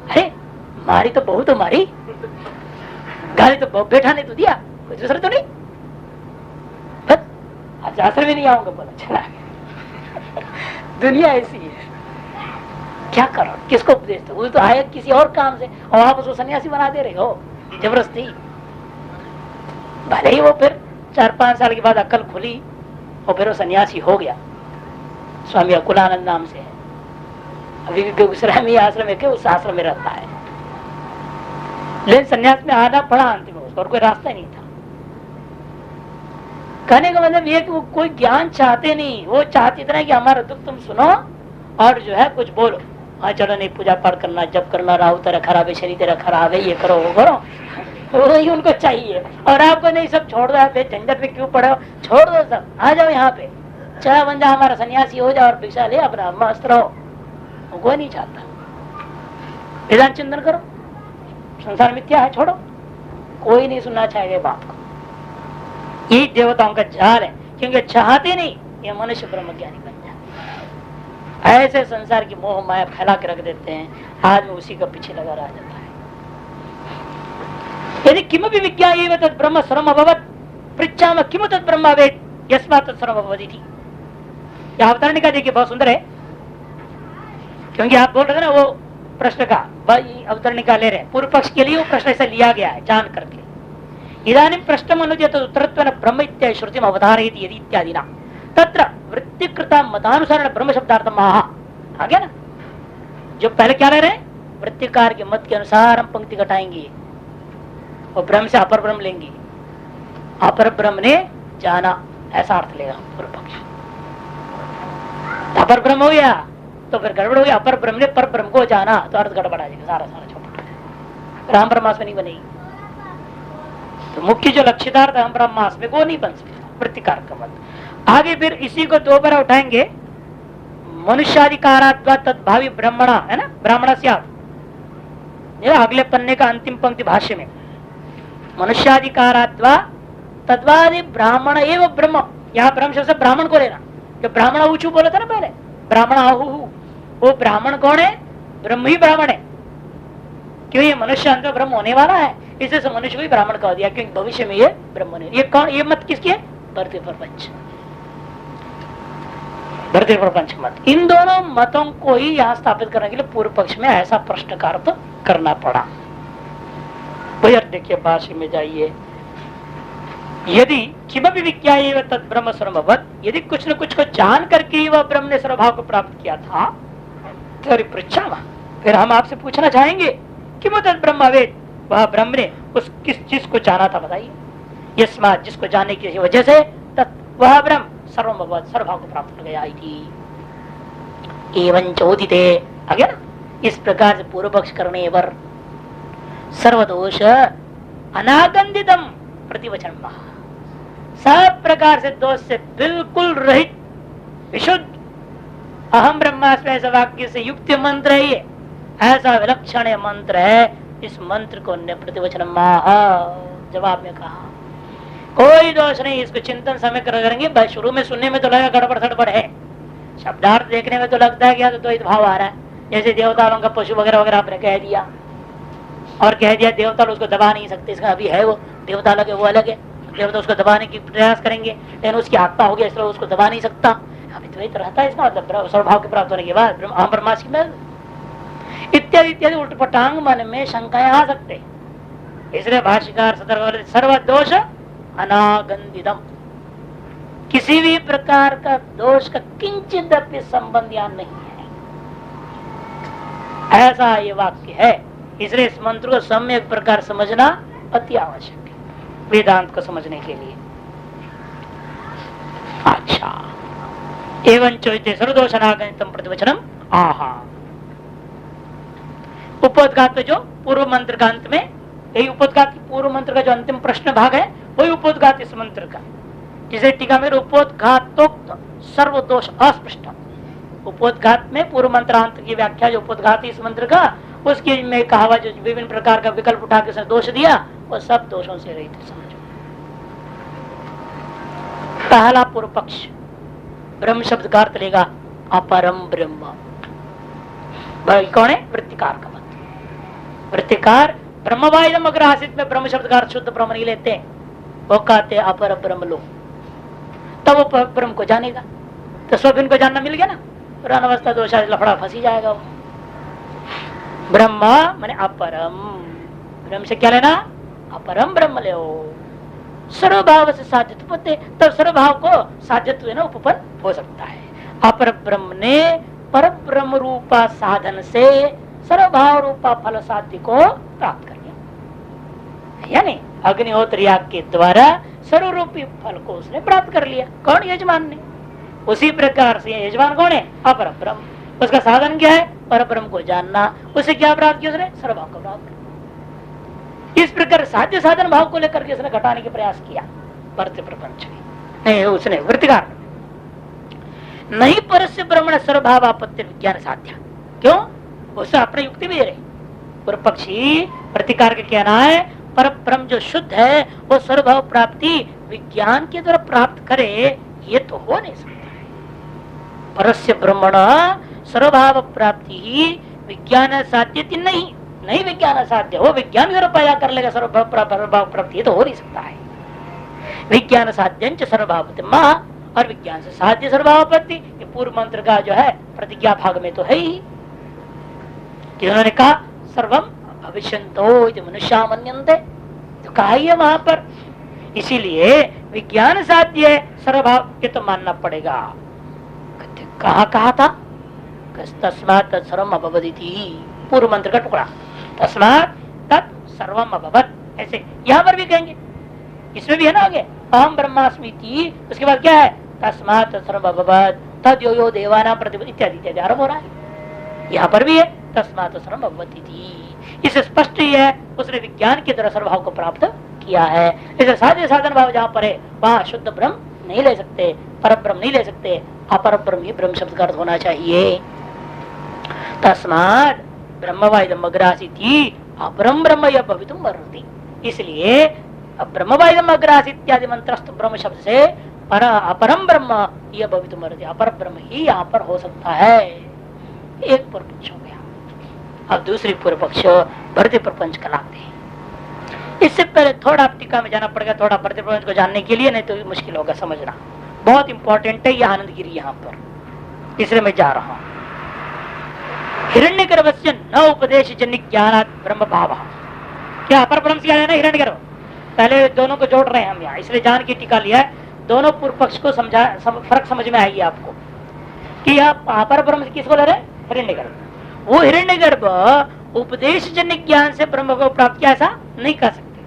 [SPEAKER 1] अरे मारी तो बहुत हो, मारी गाली तो बैठा नहीं तो दिया, कोई दूसरा तो नहीं, बस आज आश्रम में नहीं आऊंगा, बोला चला। दुनिया ऐसी है, क्या करो, किसको उपदेश दो, वो तो आए किसी और काम से और आप उसको सन्यासी बना दे रहे हो जबरदस्ती। भले ही वो फिर 4-5 साल के बाद अक्ल खुली और फिर वो सन्यासी हो गया, स्वामी अकुलानंद नाम से है, अभी भी बेगूसराय में आश्रम है, उस आश्रम में रहता है। लेकिन सन्यास में आना पड़ा अंतिम में उसको, और कोई रास्ता ही नहीं था। कहने का मतलब ये कि वो कोई ज्ञान चाहते नहीं, वो चाहते इतना कि हमारा दुख तुम सुनो और जो है कुछ बोलो। हाँ चलो नहीं, पूजा पाठ करना, जब करना, राहु तेरा खराब है, शरीर तेरा खराब है, ये करो वो करो, वही उनको चाहिए। और आपको नहीं, सब छोड़ दो, झंझट में क्यों पड़े हो, छोड़ दो सब, आ जाओ यहाँ पे, चला बन जाओ, हमारा सन्यासी हो जाओ और भिक्षा ले अपना मस्त रहो। वो कोई नहीं चाहता। वेदांत चिंतन करो, संसार मिथ्या है, छोड़ो, कोई नहीं सुनना चाहेगा बात को। ये देवताओं का जाल है, क्योंकि चाहते नहीं ये मनुष्य ब्रह्म ज्ञानी बन जाए। ऐसे संसार की मोह माया फैला के रख देते हैं, आदमी उसी का पीछे लगा रह जाता है। यदि किमपि विज्ञायेव तत् ब्रह्म सर्वम् अभवत् पृच्छामः किम तत् ब्रह्म वेद यस्मात् तत् सर्वम् अभवदिति। यह अवतरणिका देखिए बहुत सुंदर है, क्योंकि आप बोल रहे थे ना वो प्रश्न का, भाई अवतरणिका ले रहे, पूर्व पक्ष के लिए वो प्रश्न ऐसा लिया गया है जान करके। इदानीं प्रश्नम् अनुजेत उत्तरत्वेन ब्रह्म इत्यादि श्रुतिम् अवधारयति यदि इत्यादि ना तत्र वृत्तिकृता मतानुसारेण ब्रह्म शब्दार्थम आ गया ना। जो पहले क्या ले रहे हैं, वृत्तिकार के मत के अनुसार हम पंक्ति घटाएंगे और ब्रह्म से अपर ब्रह्म लेंगे, अपर ब्रह्म ने जाना, ऐसा अर्थ लेगा पूर्व पक्ष। अपर ब्रह्म हो गया तो फिर गड़बड़ हो गया, अपर ब्रह्म ने पर ब्रह्म को जाना तो अर्थ गड़बड़ा जाएगा, सारा चौपट, राम ब्रह्मास्म नहीं बनेगी। तो मुख्य जो लक्ष्यदार्थ हम ब्रह्मास्म में वो नहीं बन सकता वृत्तिकार का मत। आगे फिर इसी को दो बार उठाएंगे, मनुष्याधिकारात्वा तद्भावी ब्राह्मणा है ना, ब्राह्मण से अगले पन्ने का अंतिम पंक्ति भाष्य में, मनुष्याधिकारात्वा तद्वादि ब्राह्मण एवं ब्रह्म, यहाँ ब्रह्म शब्द ब्राह्मण को लेना। जो ब्राह्मण ऊंचू बोला था ना पहले, ब्राह्मण आहु, वो ब्राह्मण कौन है, ब्रह्म ही ब्राह्मण है, क्यों ये मनुष्य अंत में ब्रह्म होने वाला है, इससे मनुष्य को ही ब्राह्मण कह दिया, क्योंकि भविष्य में ये ब्रह्म ने। ये कौन, ये मत किसकी है, भरतीय प्रपंच, भरतीय प्रपंच मत। इन दोनों मतों को ही यहाँ स्थापित करने के लिए पूर्व पक्ष में ऐसा प्रश्नकार तो करना पड़ा। भैया देखिए भाष्य में जाइए, यदि किमपि विज्ञायेव तत् ब्रह्म सर्वभवत्, यदि कुछ न कुछ को जान करके ही वह ब्रह्म ने सर्वभाव को प्राप्त किया था, तो पृच्छामः, फिर हम आपसे पूछना चाहेंगे किम तत् ब्रह्म वेद, वह ब्रह्म ने उस किस चीज को जाना था बताइए, यस्मात् जिसको जानने की वजह से तत् वह ब्रह्म सर्वभवत् सर्वभाव को प्राप्त हो गया एवं चोदिते, आगे ना इस प्रकार से पूर्व पक्ष करने पर सर्वदोष अनागंधितम प्रतिवचन, सब प्रकार से दोष से बिल्कुल रहित विशुद्ध अहम ब्रह्मास्मि ऐसा वाक्य से युक्त मंत्र है ये, ऐसा विलक्षण मंत्र है। इस मंत्र को प्रतिवचन जवाब में कहा कोई दोष नहीं, इसको चिंतन समय करेंगे। भाई शुरू में सुनने में तो लगा गड़बड़ सड़बड़ है, शब्दार्थ देखने में तो लगता है कि तो द्वैत भाव आ रहा है, जैसे देवताओं का पशु वगैरह वगैरह आपने कह दिया और कह दिया देवता उसको दबा नहीं सकते, इसका अभी है वो देवता अलग है वो अलग है, देवता उसको दबाने की प्रयास करेंगे लेकिन उसकी आत्मा हो गया इसलिए उसको दबा नहीं सकता, अभी द्वैत रहता है। इसका मतलब स्वभाव के प्राप्त होने के बाद ब्रह्मास्मि में इत्यादि इत्यादि उल्टपटांग मन में शंकाएं आ सकते, इसलिए भाष्यकार सर्वदोष अनागंधितम किसी भी प्रकार का दोष का किंचित भी संबंध यहाँ नहीं है। ऐसा ये वाक्य है। इसलिए इस मंत्र को सम्यक प्रकार समझना अति आवश्यक है वेदांत को समझने के लिए। अच्छा, एवं चोइते सर्वदोषनागनितम प्रतिवचनम आहा। उपोद्घात जो पूर्व मंत्र का अंत में, यही उपोद्घात पूर्व मंत्र का जो अंतिम प्रश्न भाग है वही उपोद्घात इस मंत्र का, जिसे टीका में उपोद्घातोक्त सर्वदोष अस्पृष्ट। उपोद्घात में पूर्व मंत्रांत की व्याख्या जो उपोद्घात इस मंत्र का, उसके में कहा हुआ जो विभिन्न प्रकार का विकल्प उठा के दोष दिया वो सब दोषों से रहित है। समझो, पहला पूर्व पक्ष ब्रह्म शब्द का अर्थ लेगा अपरम ब्रह्म। कौन है? वृत्तिकार का मत। वृत्तिकार ब्रह्मवाइदम अग्रहासित में ब्रह्म शब्द का अर्थ शुद्ध ब्रह्म नहीं लेते, वो कहते अपर ब्रह्म लो, तब वो ब्रह्म को जानेगा। तो स्वभिन्न को जानना मिल गया ना, पुरान अवस्था दोष लफड़ा फंसी जाएगा वो। ब्रह्म माने अपरम, ब्रह्म से क्या लेना? अपरम ब्रह्म ले। सर्वभाव से साध्यत्व होते, तब सर्वभाव को साध्यत्व ना उपपन्न हो सकता है। अपर ब्रह्म ने पर ब्रह्म रूपा साधन से सर्वभाव रूपा फल साध्य को प्राप्त कर लिया, यानी अग्निहोत्र याग के द्वारा सर्वरूपी फल को उसने प्राप्त कर लिया। कौन? यजमान ने। उसी प्रकार से यजमान कौन है? अपर ब्रह्म। उसका साधन क्या है? पर ब्रह्म को जानना। उसे क्या प्राप्त किया उसने? सर्वभाव को प्राप्त किया। इस प्रकार साध्य साधन भाव को लेकर के उसने घटाने के प्रयास किया परस्य प्रपंच नहीं, उसने वृत्तिकार नहीं। परस्य ब्रह्मण सर्वभाव आपत्ति विज्ञान साध्य। क्यों? उसे अपने युक्ति भी दे रहे पूर्व पक्षी प्रतिकार का कहना है पर ब्रह्म जो शुद्ध है वो सर्वभाव प्राप्ति विज्ञान के द्वारा प्राप्त करे, ये तो हो नहीं सकता है। परस्य ब्रह्मण सर्वभाव प्राप्ति ही विज्ञान साध्य नहीं विज्ञान साध्य, वो विज्ञान द्वारा पैदा कर लेगा सर्वभाव प्राप्ति, ये तो हो नहीं सकता है। विज्ञान साध्य सर्वभाव मां, और विज्ञान से साध्य सर्वभावपत्ति, ये पूर्व मंत्र का जो है प्रतिज्ञा भाग में तो है ही कि उन्होंने कहा सर्वम भविष्यन्तो मनुष्या मन्यन्ते, तो कहा ही है वहां पर। इसीलिए विज्ञान साध्य सर्वभाव ये तो मानना पड़ेगा। कहा था तस्मात् तत्सर्वम अभवदिति, पूर्व मंत्र का टुकड़ा, तस्मात् तत् सर्वम अभवत्, ऐसे यहाँ पर भी कहेंगे, इसमें भी है ना आगे अहम ब्रह्मास्मि, उसके बाद क्या है? तस्मात् तत्सर्वम अभवत् तद यो देवानां प्रतिपद इत्यादि इत्यादि आरंभ हो रहा है। यहाँ पर भी है तस्मात् सर्वम अभवत्। इसे स्पष्ट ही है उसने विज्ञान के द्वारा सर्वभाव को प्राप्त किया है। इसे साध्य साधन भाव जहाँ पर है वहाँ शुद्ध ब्रह्म नहीं ले सकते, पर ब्रह्म नहीं ले सकते, अपर ब्रह्म ही ब्रह्म शब्द का अर्थ होना चाहिए। तस्मात् ब्रह्मवाइदम अग्रासीति अपरम ब्रह्म यह भवितुम अर्हति। इसलिए ब्रह्मवाइदम अग्रासीत इत्यादि मंत्रस्थ ब्रह्म शब्द से पर अपरम ब्रह्म यह भवितुम अर्हति, अपर ब्रह्म ही यहाँ पर हो सकता है। एक पूर्व पक्ष हो गया। अब दूसरी पूर्व पक्ष भरती प्रपंच कलाते हैं। इससे पहले थोड़ा टीका में जाना पड़ेगा, थोड़ा भरती प्रपंच को जानने के लिए, नहीं तो मुश्किल होगा समझना। बहुत इंपॉर्टेंट है ये आनंदगिरी यहाँ पर, इसलिए मैं जा रहा हूँ। हिरण्यगर्भस्य न उपदेश जन्य ज्ञानात् ब्रह्म भाव। क्या अपर ब्रह्म से क्या लेना? हिरण्यगर्भ। पहले दोनों को जोड़ रहे हैं हम यहाँ, इसलिए जान के टीका लिया है। दोनों पूर्व पक्ष को समझा, फर्क समझ में आएगी आपको कि आप अपर ब्रह्म से किसको ले रहे हैं? हिरण्यगर्भ। वो हिरण्यगर्भ उपदेश जन्य ज्ञान से ब्रह्म को प्राप्त किया, ऐसा नहीं कर सकते।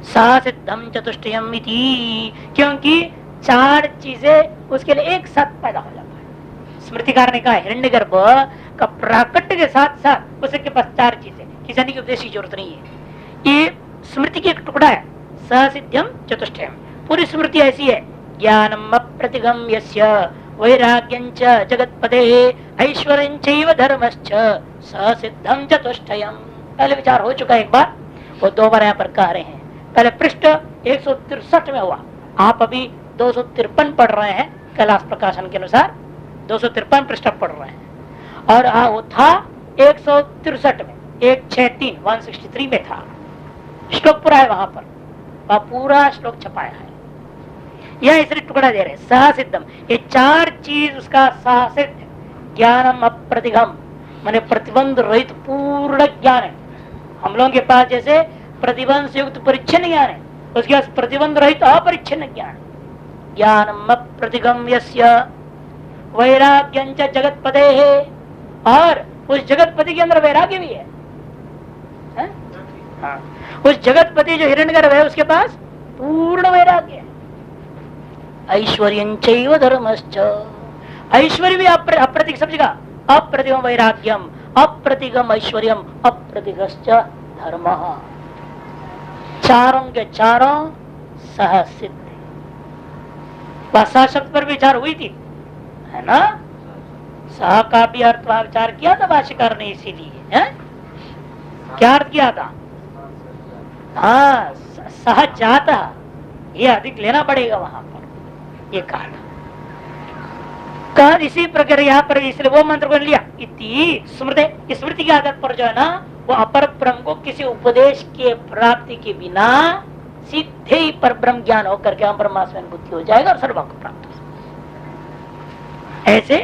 [SPEAKER 1] सा सिद्धम चतुष्टयम इति, क्योंकि चार चीजें उसके लिए एक साथ पैदा हो जाता है। स्मृतिकार ने कहा हिरण्यगर्भ का प्राकट्य के साथ साथ उसके पास चार चीजें, किसी की उपदेश की जरूरत नहीं है। ये स्मृति की एक टुकड़ा है। ससिद्धम चतुष्टयम, पूरी स्मृति ऐसी है। ज्ञानम अप्रतिगम्यस्य वैराग्यंच जगत्पते ऐश्वर्यंचैव धर्मश्च ससिद्धम चतुष्टयम। पहले विचार हो चुका है एक बार, वो दो बार यहाँ पर कह रहे हैं। पहले पृष्ठ 163 में हुआ, आप अभी 253 पढ़ रहे हैं कैलाश प्रकाशन के अनुसार, 253 पृष्ठ पढ़ रहे हैं। और वो था 163 में, 163 में था। श्लोक पूरा है वहां पर, वह पूरा श्लोक छपाया है। यह इसलिए टुकड़ा दे रहे सहसिद्धम, ये चार चीज उसका सहसिद्ध। ज्ञानम अप्रतिगम माने प्रतिबंध रहित पूर्ण ज्ञान है। हम लोगों के पास जैसे प्रतिबंध से युक्त परिच्छिन्न ज्ञान है, उसके पास प्रतिबंध रहित अपरिच्छिन्न ज्ञान। ज्ञानम अप्रतिगम्यस्य वैराग्यं च जगतपदे है, और उस जगतपति के अंदर वैराग्य भी है। हाँ, उस जगतपति जो हिरण्यगर्भ है उसके पास पूर्ण वैराग्य है। ऐश्वर्यं चैव धर्मश्च, ऐश्वर्य भी अप्रतिग, सब जगह अप्रतिगम वैराग्यम, अप्रतिगम ऐश्वर्यम, अप्रतिगश्च धर्म, चारों के चारों सह सिद्ध। सह शब्द पर विचार हुई थी, है ना? सह का भी अर्थ विचार किया था भाष्यकार ने, इसीलिए है क्या अर्थ किया था? हाँ, सह चाहता, ये अधिक लेना पड़ेगा वहां पर, ये कहा। इसी प्रकार यहाँ पर इसलिए वो मंत्र को लिया, इति स्मृति, स्मृति के आधार पर जो है ना, वो अपर ब्रह्म को किसी उपदेश के प्राप्ति के बिना सीधे ही पर ब्रह्म ज्ञान होकर के हम परमात्मा में बुद्धि हो जाएगा और सर्वभाव को प्राप्त हो जाएगा। ऐसे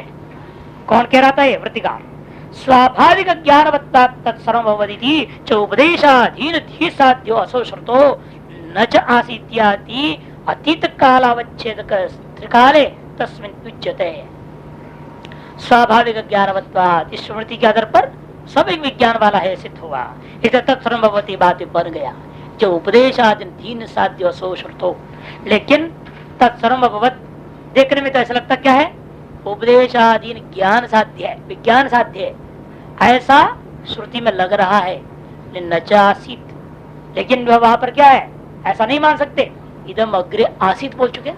[SPEAKER 1] कौन कह रहा था? ये वृत्तिकार। स्वाभाविक ज्ञानवत्ता तत्सर्वभवति च उपदेशाधीन धी साध्यो असो श्रुतो न च आसीत्यादि अतीत कालावच्छेदक त्रिकाले तस्मिन् उच्यते। स्वाभाविक ज्ञानवत्वात्, इस स्मृति के आधार पर सब एक विज्ञान वाला है सिद्ध हुआ, इसे तत्सर्वभवति बात बन गया जो उपदेशाधीन दीन साध्य असो श्रुतो। लेकिन तत्सर्वभवत देखने में तो ऐसा लगता क्या है? उपदेशाधीन ज्ञान साध्य है, विज्ञान साध्य है, ऐसा श्रुति में लग रहा है। नचासीत, लेकिन वहां पर क्या है? ऐसा नहीं मान सकते। इदम अग्रे आसित बोल चुके,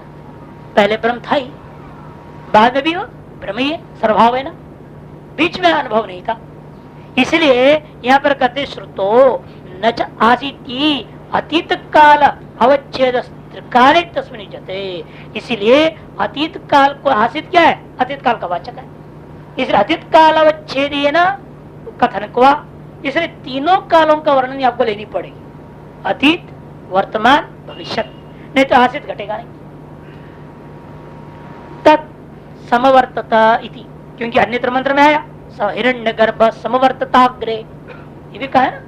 [SPEAKER 1] पहले ब्रह्म था ही, बाद में भी वो ब्रह्म ही है, सर्वभाव है ना, बीच में अनुभव नहीं था। इसलिए यहाँ पर कहते श्रुतो नच आसित अतीत काल अवच्छेद काले तस्मिन् जते। इसीलिए अतीत काल को आसित क्या है? अतीत काल का वाचक है। इसलिए अतीत काल अवच्छेद ना कथन को, इसलिए तीनों कालों का वर्णन आपको लेनी पड़ेगी, अतीत, वर्तमान, भविष्य, नहीं तो आसित घटेगा नहीं। तत् समवर्तता इति, क्योंकि अन्यत्र मंत्र में आया हिरण्यगर्भ समवर्तताग्रे, ये भी कहा है ना,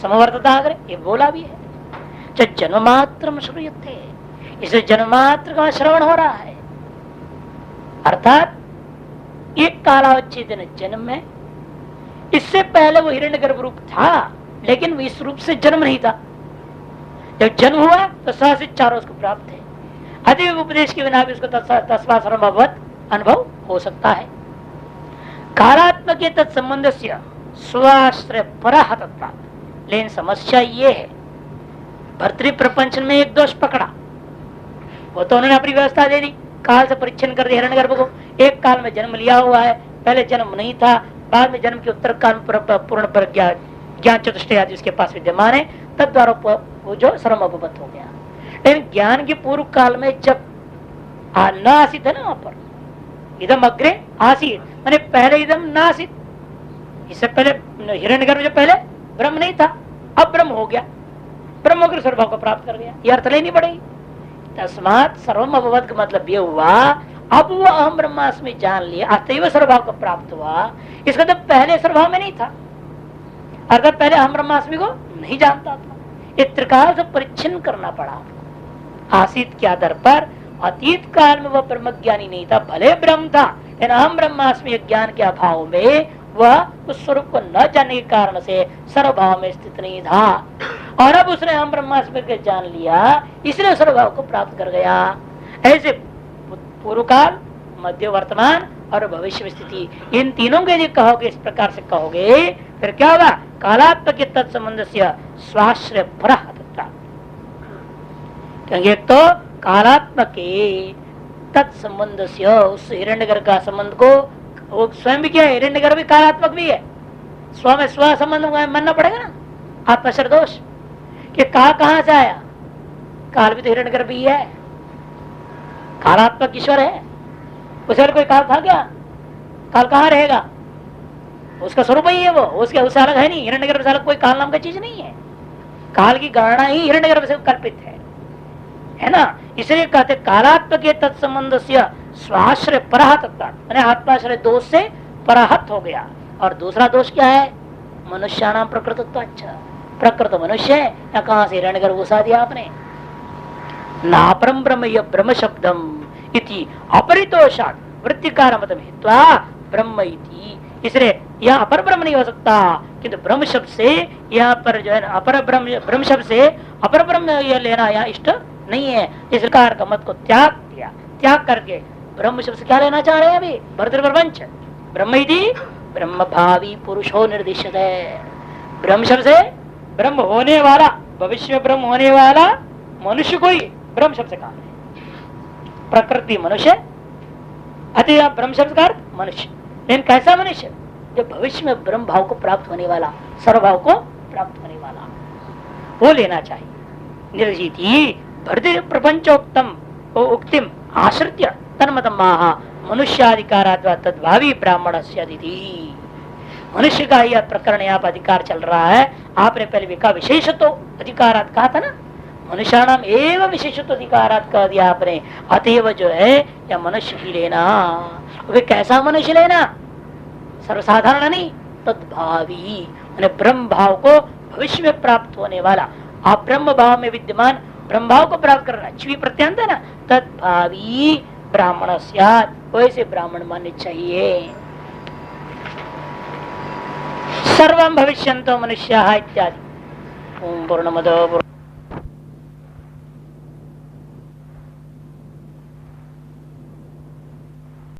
[SPEAKER 1] समवर्तताग्रे, ये बोला भी है। जन्म मात्र श्रूयते, इसे जन्म मात्र का श्रवण हो रहा है, अर्थात एक कालावच्छेदन जन्म में, इससे पहले वो हिरण्यगर्भ रूप था, लेकिन इस रूप से जन्म नहीं था। जब जन्म हुआ तो सहसित चारों उसको प्राप्त है। अधिक उपदेश के बिना भी उसको तस्मा सर्वभवत अनुभव हो सकता है। कालात्मक तत्संबंध से स्वाश्रय परह तत्व, लेकिन समस्या ये है, भर्तृ प्रपंच में एक दोष पकड़ा, वो तो उन्होंने अपनी व्यवस्था दे दी, काल से परिच्छिन्न कर दिया हिरण्यगर्भ को। एक काल में जन्म लिया हुआ है, पहले जन्म नहीं था, बाद में जन्म के उत्तर काल पूर्ण पर ज्ञान चतुष्टय आदि उसके पास विद्यमान है, तद द्वारा वो जो सर्वभवत हो गया। लेकिन ज्ञान के पूर्व काल में जब न आसित है ना, वहां पर इदम अग्रे आसित, मैंने पहले इदम नासित, इससे पहले हिरण्यगर्भ जो पहले ब्रह्म नहीं था, अब ब्रह्म हो गया, ब्रह्म के स्वभाव को प्राप्त कर गया, ये अर्थ लेनी पड़ेगी। तस्मात् सर्वम अभवत का मतलब ये हुआ, अब वो अहम ब्रह्मास्मि जान लिया, अतएव स्वभाव को प्राप्त हुआ। इसका तो पहले स्वभाव में नहीं था, अगर पहले अहम ब्रह्मास्मि को नहीं जानता था, ये त्रिकाल से परिच्छिन्न करना पड़ा। आसित के आधार पर अतीत काल में वह ब्रह्म ज्ञानी नहीं था, भले ब्रह्म था, लेकिन अहम ब्रह्मास्मि ज्ञान के अभाव में वह उस स्वरूप को न जानने के कारण से सर्वभाव में स्थित नहीं था, और अब उसने अहम ब्रह्मास्मि को जान लिया, इसलिए सर्वभाव को प्राप्त कर गया। ऐसे पूर्व काल, मध्य वर्तमान और भविष्य में स्थिति, इन तीनों के यदि कहोगे, इस प्रकार से कहोगे, फिर क्या होगा? कालात्मक तत्संबंध से स्वाश्रय परः तत्व, क्योंकि एक तो कालात्मक तत्संबंध से उस हिरण्यगर्भ का संबंध को, वो स्वयं भी क्या है? हिरण्यगर्भ भी कालात्मक भी है, स्व में स्व संबंध मानना पड़ेगा ना, आत्मशर दोष कि कहां से आया? काल भी तो हिरण्यगर्भ ही है, कालात्मक ईश्वर है, उसे कोई काल था क्या? काल कहाँ रहेगा? उसका स्वरूप ही है वो, उससे अलग है नहीं, हिरण्यगर्भ से अलग कोई काल नाम का चीज नहीं है। काल की गणना ही हिरण्यगर्भ से कल्पित है ना। इसलिए कहते कालात्मक तत्संबंध से स्वाश्रय परः तत्व, मैंने आत्माश्रय दोष से पराहत हो गया। और दूसरा दोष क्या है? मनुष्याणाम प्रकृतत्व, अच्छा प्रकृत मनुष्य है या कहां से हिरण्यगर्भ घुसा दिया आपने? नापरम ब्रह्म यह ब्रह्म शब्दम इति अपरितोषात् वृत्तिकार मतम हित्वा ब्रह्म इति, इसलिए यह अपर ब्रह्म नहीं हो सकता, किंतु ब्रह्म शब्द से यहाँ पर जो है अपर ब्रह्म शब्द से अपर ब्रह्म यह लेना यहाँ इष्ट नहीं है। इस प्रकार का मत को त्याग दिया, त्याग करके ब्रह्म शब्द से क्या लेना चाह रहे हैं अभी भरतृ प्रपंच, ब्रह्म इति ब्रह्म भावी पुरुषो निर्दिश्यत है। ब्रह्म शब्द से ब्रह्म होने वाला, भविष्य में ब्रह्म होने वाला मनुष्य को ही ब्रह्म शब्द से कहा है। प्रकृति मनुष्य, अतः ब्रह्म शब्द का अर्थ मनुष्य, लेकिन कैसा मनुष्य? जो भविष्य में ब्रह्म भाव को प्राप्त होने वाला, सर्वभाव को प्राप्त होने वाला, वो लेना चाहिए। निर्जिति भरतृ प्रपंचोक्तम उक्तिम आश्रित्य तन्मतम महा मनुष्याधिकाराद्वा तद्भावी ब्राह्मण से अदिति। मनुष्य का यह प्रकरण यहाँ पर अधिकार चल रहा है। आपने पहले भी कहा विशेषत्व अधिकारात कहा था ना, मनुष्याणाम एवं विशेषत्व अधिकारात कह दिया आपने। अतएव जो है या मनुष्य ही लेना, वे कैसा मनुष्य लेना? सर्वसाधारण नहीं, तद्भावी, ब्रह्म भाव को भविष्य में प्राप्त होने वाला। आप ब्रह्म भाव में विद्यमान ब्रह्म भाव को प्राप्त करना, च्वी प्रत्यंत है ना, तद्भावी ब्राह्मण स्यात्, वैसे ब्राह्मण मानने चाहिए। सर्वं भविष्यन्तो मनुष्याः इत्यादि। ओम पूर्णमदः